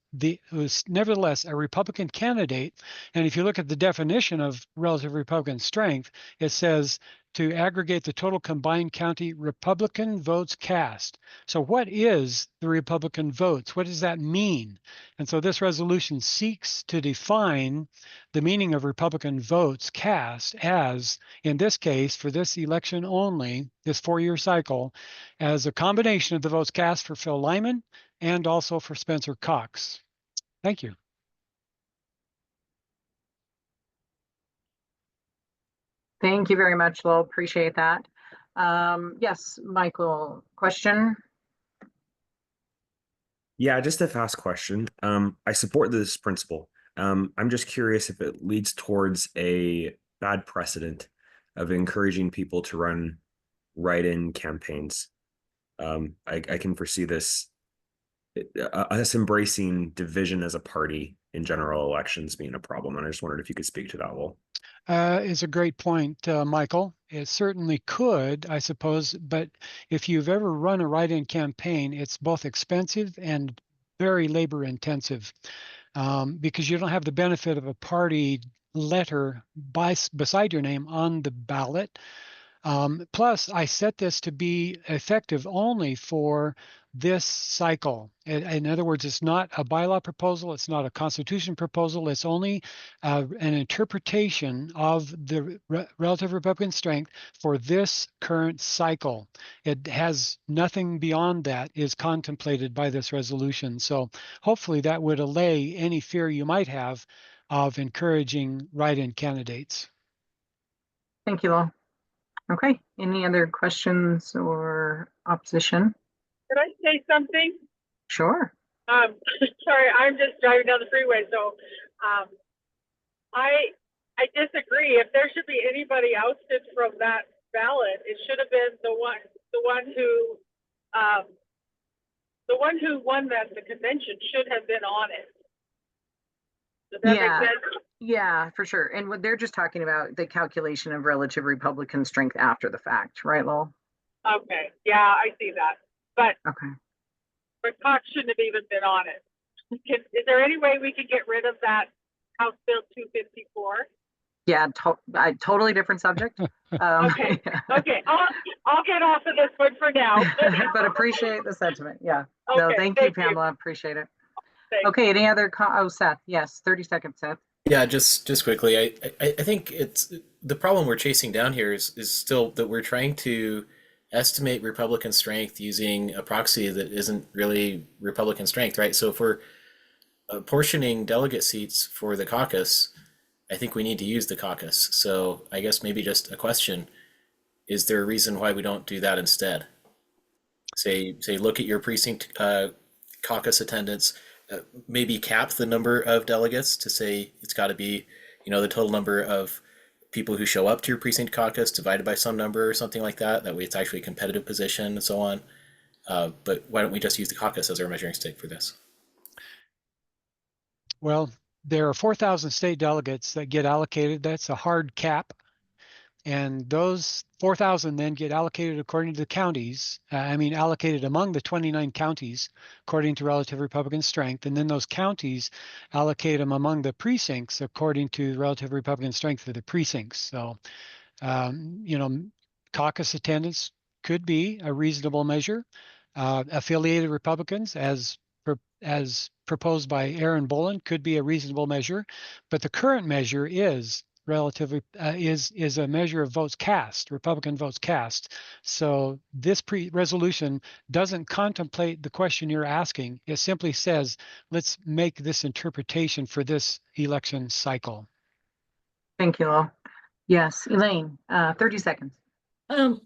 nevertheless a Republican candidate. And if you look at the definition of relative Republican strength, it says to aggregate the total combined county Republican votes cast. So what is the Republican votes? What does that mean? And so this resolution seeks to define the meaning of Republican votes cast as, in this case, for this election only, this 4-year cycle, as a combination of the votes cast for Phil Lyman and also for Spencer Cox. Thank you. Thank you very much, Lowell. Appreciate that. Yes, Michael, question? Yeah, just a fast question. I support this principle. I'm just curious if it leads towards a bad precedent of encouraging people to run write-in campaigns. I can foresee this, us embracing division as a party in general elections being a problem. And I just wondered if you could speak to that, Lowell. Is a great point, Michael. It certainly could, I suppose, but if you've ever run a write-in campaign, it's both expensive and very labor intensive, because you don't have the benefit of a party letter beside your name on the ballot. Plus, I set this to be effective only for this cycle. In other words, it's not a bylaw proposal. It's not a constitution proposal. It's only an interpretation of the relative Republican strength for this current cycle. It has nothing beyond that is contemplated by this resolution. So hopefully that would allay any fear you might have of encouraging write-in candidates. Thank you, Lowell. Okay, any other questions or opposition? Could I say something? Sure. Sorry, I'm just driving down the freeway, so I disagree. If there should be anybody ousted from that ballot, it should have been the one who won the convention should have been on it. Does that make sense? Yeah, for sure. And what they're just talking about the calculation of relative Republican strength after the fact, right, Lowell? Okay, yeah, I see that. But Cox shouldn't have even been on it. Is there any way we could get rid of that House Bill 254? Yeah, totally different subject. Okay, okay, I'll get off of this one for now. But appreciate the sentiment. Yeah. Okay, no, thank you, Pamela. Appreciate it. Thanks. Okay, any other? Seth. Yes, 30 seconds, Seth. Yeah, just quickly. I think it's the problem we're chasing down here is still that we're trying to estimate Republican strength using a proxy that isn't really Republican strength, right? So if we're apportioning delegate seats for the caucus, I think we need to use the caucus. So I guess maybe just a question: is there a reason why we don't do that instead? Say look at your precinct caucus attendance. Maybe cap the number of delegates to say it's got to be, the total number of people who show up to your precinct caucus divided by some number or something like that. That way it's actually a competitive position and so on. But why don't we just use the caucus as our measuring stick for this? Well, there are 4,000 state delegates that get allocated. That's a hard cap. And those 4,000 then get allocated according to the counties. Allocated among the 29 counties according to relative Republican strength. And then those counties allocate them among the precincts according to relative Republican strength for the precincts. So, caucus attendance could be a reasonable measure. Affiliated Republicans, as proposed by Aaron Bolin, could be a reasonable measure, but the current measure is relatively is a measure of votes cast, Republican votes cast. So this resolution doesn't contemplate the question you're asking. It simply says, let's make this interpretation for this election cycle. Thank you all. Yes, Elaine, 30 seconds.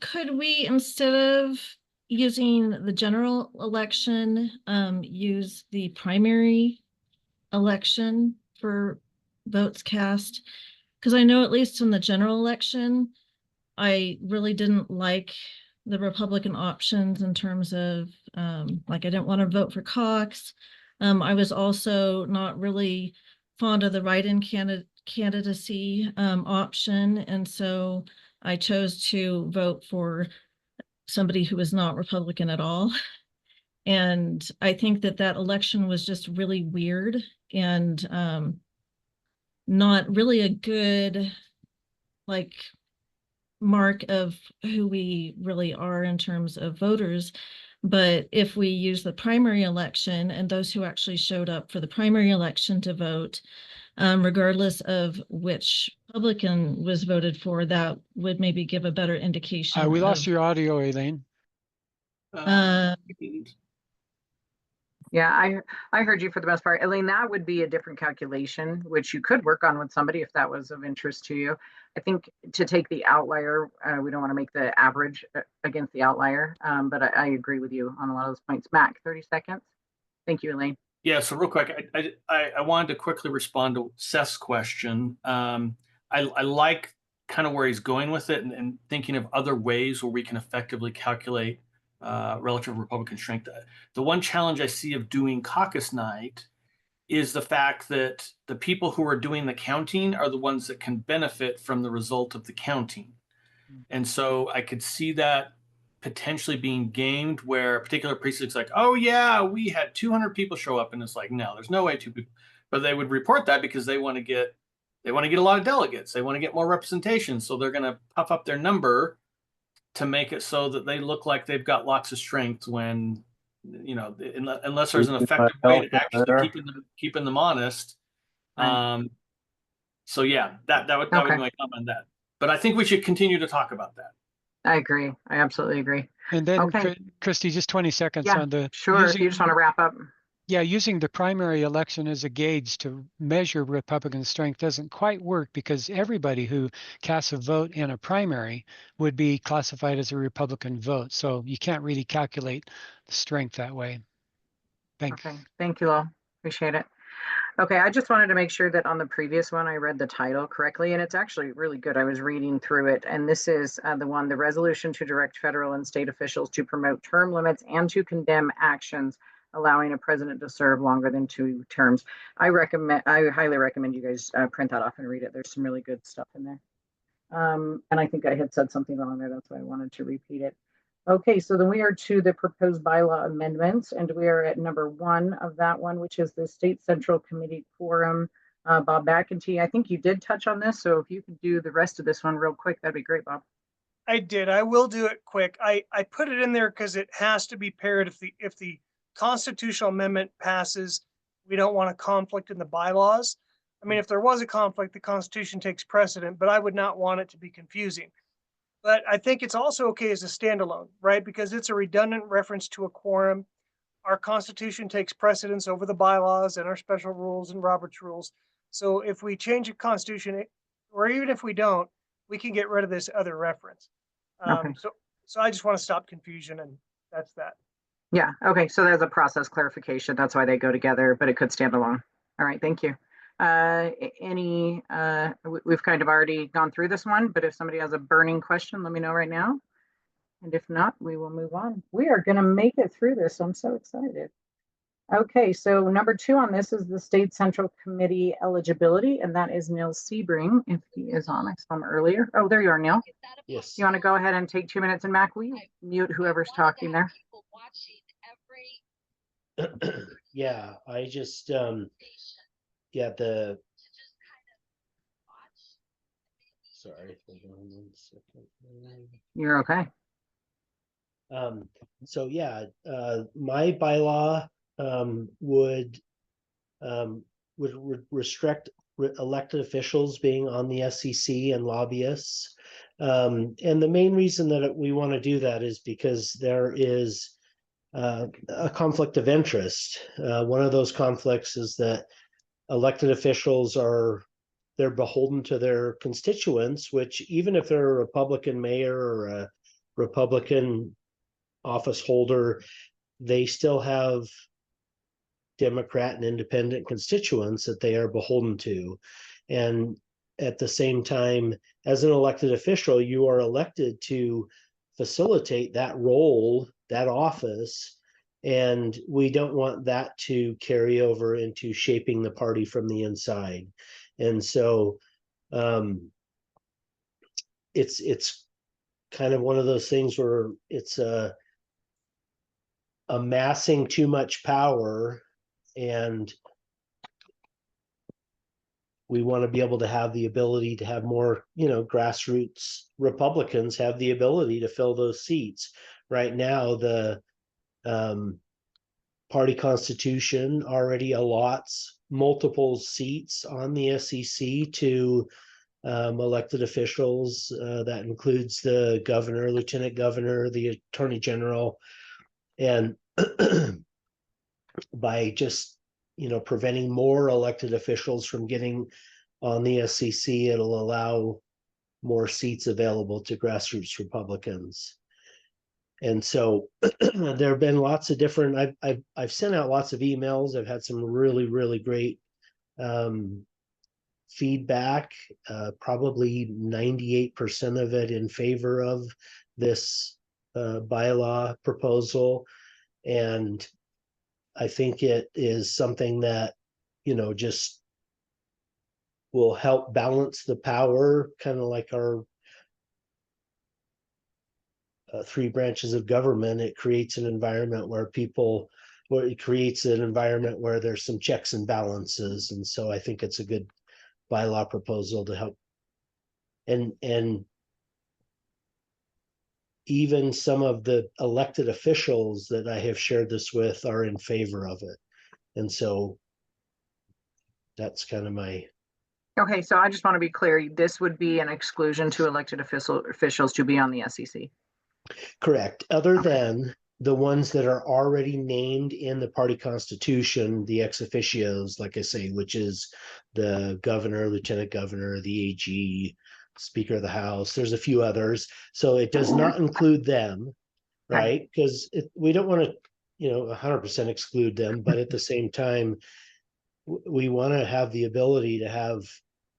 Could we, instead of using the general election, use the primary election for votes cast? Because I know at least in the general election, I really didn't like the Republican options in terms of like I didn't want to vote for Cox. I was also not really fond of the write-in candidacy option, and so I chose to vote for somebody who was not Republican at all. And I think that that election was just really weird and not really a good like mark of who we really are in terms of voters. But if we use the primary election and those who actually showed up for the primary election to vote, regardless of which Republican was voted for, that would maybe give a better indication. We lost your audio, Elaine. Yeah, I heard you for the most part. Elaine, that would be a different calculation, which you could work on with somebody if that was of interest to you. I think to take the outlier, we don't want to make the average against the outlier, but I agree with you on a lot of those points. Mac, 30 seconds. Thank you, Elaine. Yeah, so real quick, I wanted to quickly respond to Seth's question. I like kind of where he's going with it and thinking of other ways where we can effectively calculate relative Republican strength. The one challenge I see of doing caucus night is the fact that the people who are doing the counting are the ones that can benefit from the result of the counting. And so I could see that potentially being gamed where a particular precinct's like, oh yeah, we had 200 people show up, and it's like, no, there's no way 2 people, but they would report that because they want to get a lot of delegates. They want to get more representation. So they're going to puff up their number to make it so that they look like they've got lots of strength when, you know, unless there's an effective way to actually keeping them honest. So yeah, that would be my comment on that. But I think we should continue to talk about that. I agree. I absolutely agree. And then, Christy, just 20 seconds on the sure. If you just want to wrap up. Yeah, using the primary election as a gauge to measure Republican strength doesn't quite work because everybody who casts a vote in a primary would be classified as a Republican vote. So you can't really calculate the strength that way. Thanks. Okay, thank you all. Appreciate it. Okay, I just wanted to make sure that on the previous one, I read the title correctly, and it's actually really good. I was reading through it, and this is the resolution to direct federal and state officials to promote term limits and to condemn actions allowing a president to serve longer than 2 terms. I highly recommend you guys print that off and read it. There's some really good stuff in there. And I think I had said something wrong there. That's why I wanted to repeat it. Okay, so then we are to the proposed bylaw amendments, and we are at number 1 of that one, which is the State Central Committee Quorum. Bob McEntee, I think you did touch on this, so if you could do the rest of this one real quick, that'd be great, Bob. I did. I will do it quick. I put it in there because it has to be paired. If the constitutional amendment passes, we don't want a conflict in the bylaws. I mean, if there was a conflict, the Constitution takes precedent, but I would not want it to be confusing. But I think it's also okay as a standalone, right? Because it's a redundant reference to a quorum. Our Constitution takes precedence over the bylaws and our special rules and Robert's rules. So if we change the Constitution, or even if we don't, we can get rid of this other reference. So I just want to stop confusion, and that's that. Yeah, okay, so there's a process clarification. That's why they go together, but it could stand alone. All right, thank you. We've kind of already gone through this one, but if somebody has a burning question, let me know right now. And if not, we will move on. We are going to make it through this. I'm so excited. Okay, so number 2 on this is the State Central Committee eligibility, and that is Neil Sebring, if he is on. I saw him earlier. Oh, there you are, Neil. Yes. You want to go ahead and take 2 minutes, and Mac, will you mute whoever's talking there? Yeah, I just sorry, hold on 1 second. You're okay. So yeah, my bylaw would restrict elected officials being on the SEC and lobbyists. And the main reason that we want to do that is because there is a conflict of interest. One of those conflicts is that elected officials they're beholden to their constituents, which even if they're a Republican mayor or a Republican office holder, they still have Democrat and independent constituents that they are beholden to. And at the same time, as an elected official, you are elected to facilitate that role, that office. And we don't want that to carry over into shaping the party from the inside. And so it's kind of one of those things where it's amassing too much power, and we want to be able to have the ability to have more, grassroots Republicans have the ability to fill those seats. Right now, the party constitution already allots multiple seats on the SEC to elected officials. That includes the governor, lieutenant governor, the attorney general, and by just preventing more elected officials from getting on the SEC, it'll allow more seats available to grassroots Republicans. And so there have been lots of different. I've sent out lots of emails. I've had some really, really great feedback. Probably 98% of it in favor of this bylaw proposal, and I think it is something that just will help balance the power, kind of like our three branches of government. It creates an environment where there's some checks and balances. And so I think it's a good bylaw proposal to help. And even some of the elected officials that I have shared this with are in favor of it. And so that's kind of my. Okay, so I just want to be clear. This would be an exclusion to elected officials to be on the SEC. Correct. Other than the ones that are already named in the party constitution, the ex officios, like I say, which is the governor, lieutenant governor, the AG, Speaker of the House. There's a few others. So it does not include them, right? Because we don't want to, 100% exclude them. But at the same time, we want to have the ability to have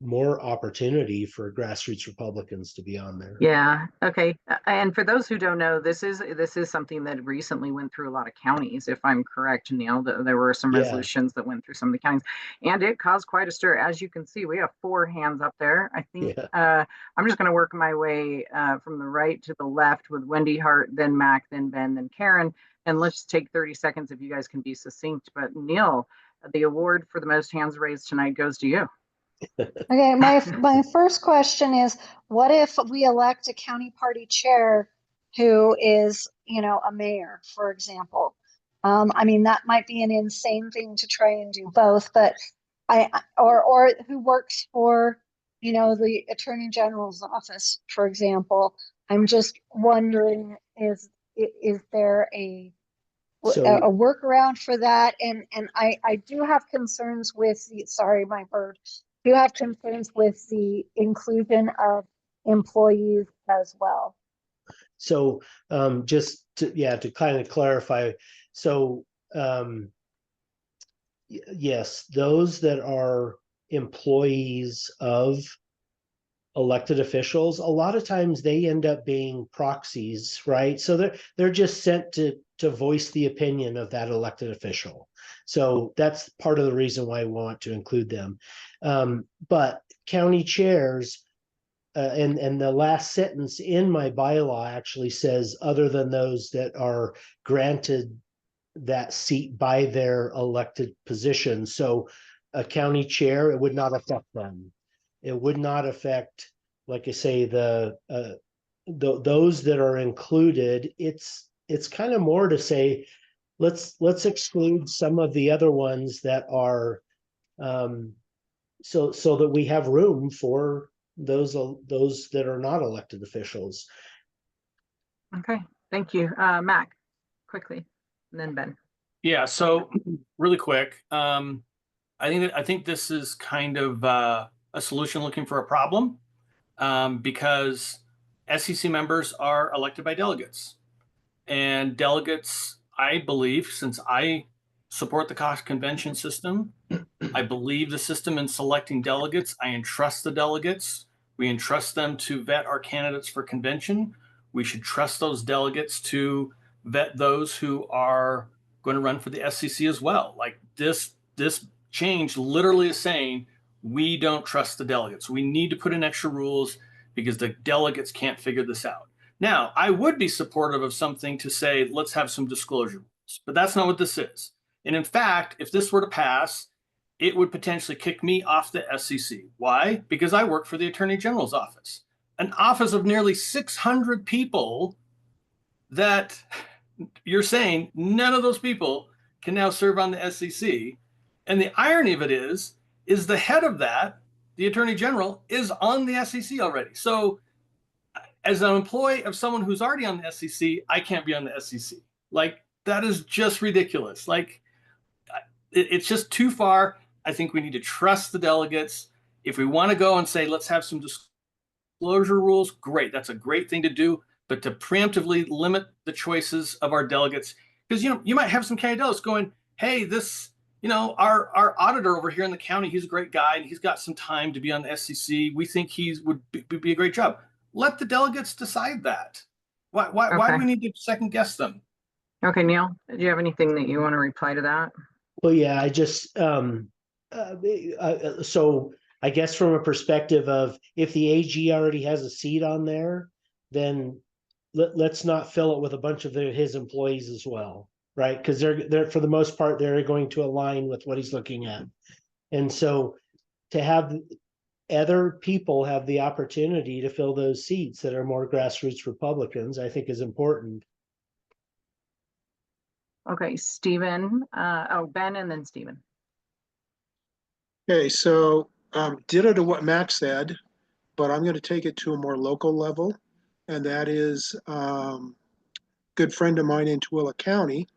more opportunity for grassroots Republicans to be on there. Yeah. Okay. And for those who don't know, this is something that recently went through a lot of counties. If I'm correct, Neil, there were some resolutions that went through some of the counties, and it caused quite a stir. As you can see, we have 4 hands up there. I think I'm just going to work my way from the right to the left with Wendy Hart, then Mac, then Ben, then Karen. And let's take 30 seconds if you guys can be succinct. But Neil, the award for the most hands raised tonight goes to you. Okay, my first question is, what if we elect a county party chair who is, a mayor, for example? I mean, that might be an insane thing to try and do both, but or who works for, the attorney general's office, for example. I'm just wondering, is there a workaround for that? And I do have concerns with do have concerns with the inclusion of employees as well. So just to kind of clarify, so yes, those that are employees of elected officials, a lot of times they end up being proxies, right? So they're just sent to voice the opinion of that elected official. So that's part of the reason why I want to include them. But county chairs, and the last sentence in my bylaw actually says, other than those that are granted that seat by their elected position. So a county chair, it would not affect them. It would not affect, like I say, those that are included. It's it's kind of more to say, let's exclude some of the other ones that are, so that we have room for those that are not elected officials. Okay, thank you. Mac, quickly, and then Ben. Yeah, so really quick, I think this is kind of a solution looking for a problem, because SEC members are elected by delegates, and delegates, I believe, since I support the cost convention system, I believe the system in selecting delegates. I entrust the delegates. We entrust them to vet our candidates for convention. We should trust those delegates to vet those who are going to run for the SCC as well. Like this change literally is saying we don't trust the delegates. We need to put in extra rules because the delegates can't figure this out. Now, I would be supportive of something to say, let's have some disclosure rules, but that's not what this is. And in fact, if this were to pass, it would potentially kick me off the SEC. Why? Because I work for the Attorney General's office, an office of nearly 600 people that you're saying none of those people can now serve on the SEC. And the irony of it is the head of that, the Attorney General, is on the SEC already. So as an employee of someone who's already on the SEC, I can't be on the SEC. Like, that is just ridiculous. Like, it's just too far. I think we need to trust the delegates. If we want to go and say, let's have some disclosure rules, great. That's a great thing to do. But to preemptively limit the choices of our delegates, because you might have some county delegates going, hey, this, our auditor over here in the county, he's a great guy and he's got some time to be on the SEC. We think he would be a great job. Let the delegates decide that. Why do we need to second guess them? Okay, Neil, do you have anything that you want to reply to that? Well, yeah, I just so I guess from a perspective of if the AG already has a seat on there, then let's not fill it with a bunch of his employees as well, right? Because they're for the most part they're going to align with what he's looking at, and so to have other people have the opportunity to fill those seats that are more grassroots Republicans, I think is important. Okay, Stephen. Ben, and then Stephen. Okay, so ditto to what Max said, but I'm going to take it to a more local level, and that is good friend of mine in Tooele County.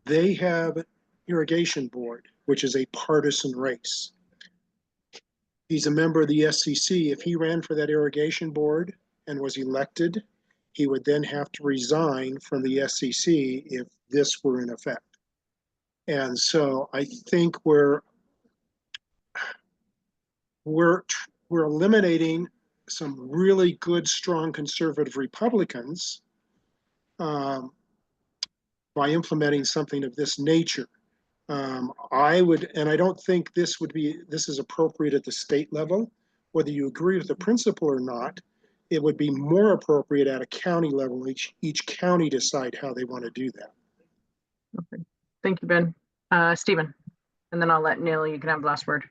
They have an irrigation board, which is a partisan race. He's a member of the SCC. If he ran for that irrigation board and was elected, he would then have to resign from the SCC if this were in effect. And so I think we're eliminating some really good, strong conservative Republicans by implementing something of this nature. I don't think this is appropriate at the state level. Whether you agree with the principle or not, it would be more appropriate at a county level. Each county decide how they want to do that. Okay, thank you, Ben. Stephen, and then I'll let Neil, you can have the last word.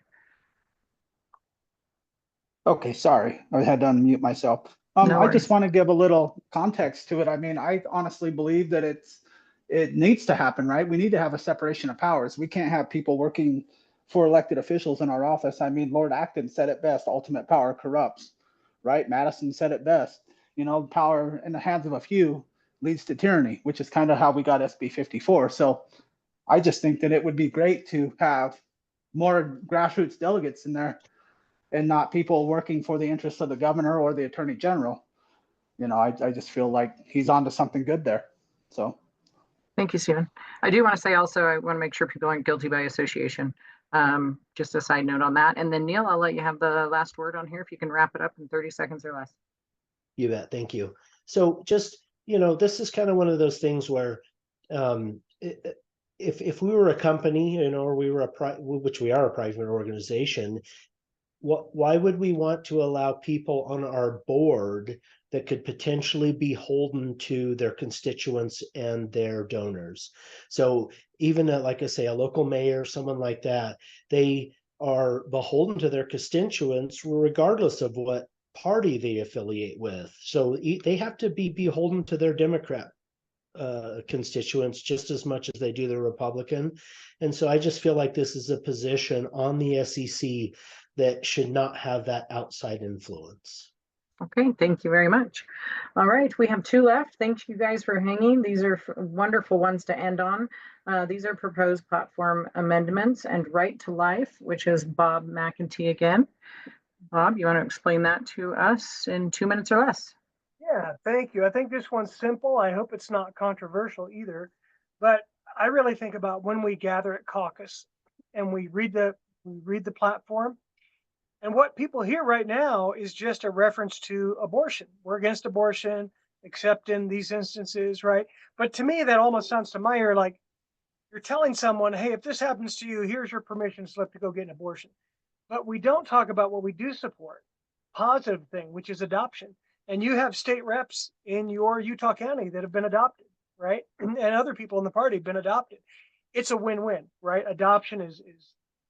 Okay, sorry, I had to unmute myself. No I just worries. want to give a little context to it. I mean, I honestly believe that it needs to happen, right? We need to have a separation of powers. We can't have people working for elected officials in our office. I mean, Lord Acton said it best, ultimate power corrupts, right? Madison said it best. Power in the hands of a few leads to tyranny, which is kind of how we got SB 54. So I just think that it would be great to have more grassroots delegates in there and not people working for the interests of the governor or the attorney general. I just feel like he's onto something good there. So thank you, Stephen. I do want to say also, I want to make sure people aren't guilty by association. Just a side note on that. And then Neil, I'll let you have the last word on here if you can wrap it up in 30 seconds or less. You bet. Thank you. So just, this is kind of one of those things where if we were a company, or we were which we are a private organization, why would we want to allow people on our board that could potentially be beholden to their constituents and their donors? So even like I say, a local mayor, someone like that, they are beholden to their constituents regardless of what party they affiliate with. So they have to be beholden to their Democrat constituents just as much as they do the Republican. And so I just feel like this is a position on the SEC that should not have that outside influence. Okay, thank you very much. All right, we have 2 left. Thank you guys for hanging. These are wonderful ones to end on. These are proposed platform amendments and right to life, which is Bob McEntee again. Bob, you want to explain that to us in 2 minutes or less? Yeah, thank you. I think this one's simple. I hope it's not controversial either. But I really think about when we gather at caucus and we read the platform. And what people hear right now is just a reference to abortion. We're against abortion, except in these instances, right? But to me, that almost sounds to my ear like you're telling someone, hey, if this happens to you, here's your permission slip to go get an abortion. But we don't talk about what we do support, positive thing, which is adoption. And you have state reps in your Utah County that have been adopted, right? And other people in the party have been adopted. It's a win-win, right? Adoption is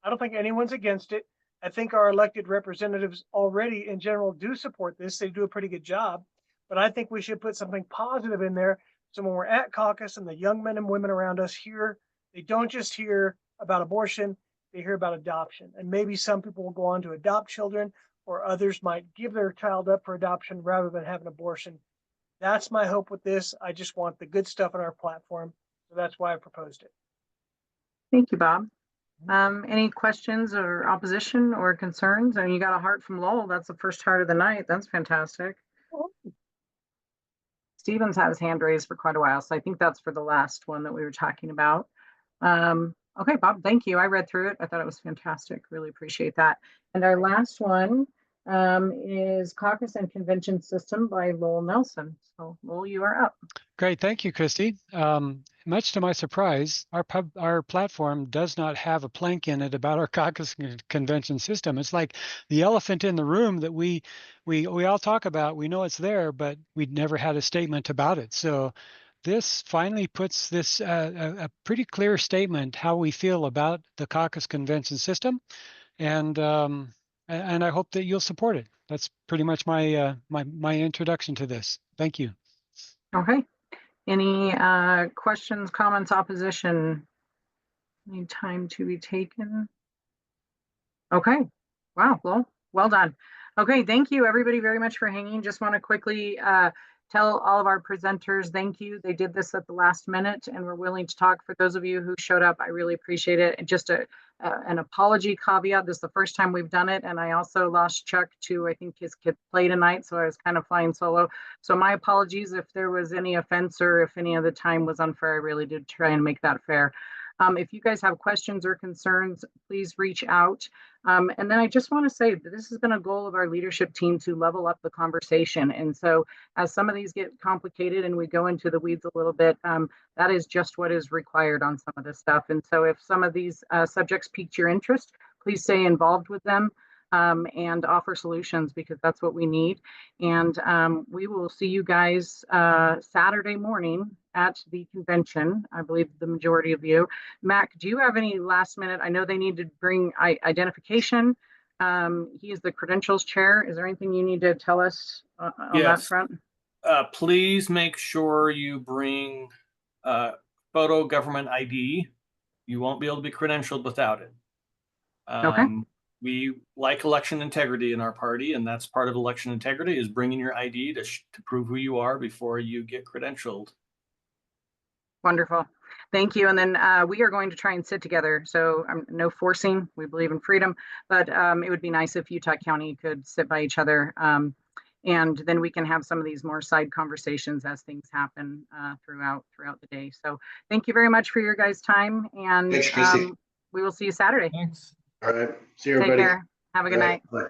I don't think anyone's against it. I think our elected representatives already in general do support this. They do a pretty good job, but I think we should put something positive in there. So when we're at caucus and the young men and women around us hear, they don't just hear about abortion, they hear about adoption. And maybe some people will go on to adopt children, or others might give their child up for adoption rather than have an abortion. That's my hope with this. I just want the good stuff on our platform. So that's why I proposed it. Thank you, Bob. Any questions or opposition or concerns? I mean, you got a heart from Lowell. That's the first heart of the night. That's fantastic. Stevens had his hand raised for quite a while, so I think that's for the last one that we were talking about. Okay, Bob, thank you. I read through it. I thought it was fantastic. Really appreciate that. And our last one is Caucus and Convention System by Lowell Nelson. So Lowell, you are up. Great, thank you, Christy. Much to my surprise, our platform does not have a plank in it about our caucus convention system. It's like the elephant in the room that we all talk about. We know it's there, but we never had a statement about it. So this finally puts this a pretty clear statement how we feel about the caucus convention system, and I hope that you'll support it. That's pretty much my my introduction to this. Thank you. Okay. Any questions, comments, opposition? Any time to be taken? Okay. Wow. Well done. Okay. Thank you, everybody, very much for hanging. Just want to quickly tell all of our presenters thank you. They did this at the last minute and were willing to talk. For those of you who showed up, I really appreciate it. And just an apology caveat. This is the first time we've done it. And I also lost Chuck to, I think, his kid play tonight. So I was kind of flying solo. So my apologies if there was any offense or if any of the time was unfair. I really did try and make that fair. If you guys have questions or concerns, please reach out. And then I just want to say that this has been a goal of our leadership team to level up the conversation. And so as some of these get complicated and we go into the weeds a little bit, that is just what is required on some of this stuff. And so if some of these subjects piqued your interest, please stay involved with them and offer solutions, because that's what we need. And we will see you guys Saturday morning at the convention. I believe the majority of you. Mac, do you have any last minute? I know they need to bring identification. He is the credentials chair. Is there anything you need to tell us on that front? Please make sure you bring photo government ID. You won't be able to be credentialed without it. Okay. We like election integrity in our party, and that's part of election integrity is bringing your ID to prove who you are before you get credentialed. Wonderful. Thank you. And then we are going to try and sit together. So no forcing. We believe in freedom, but it would be nice if Utah County could sit by each other. And then we can have some of these more side conversations as things happen throughout the day. So thank you very much for your guys' time. And thanks, Christy. We will see you Saturday. Thanks. All right. See you, Take everybody. care. Have a good night. Bye.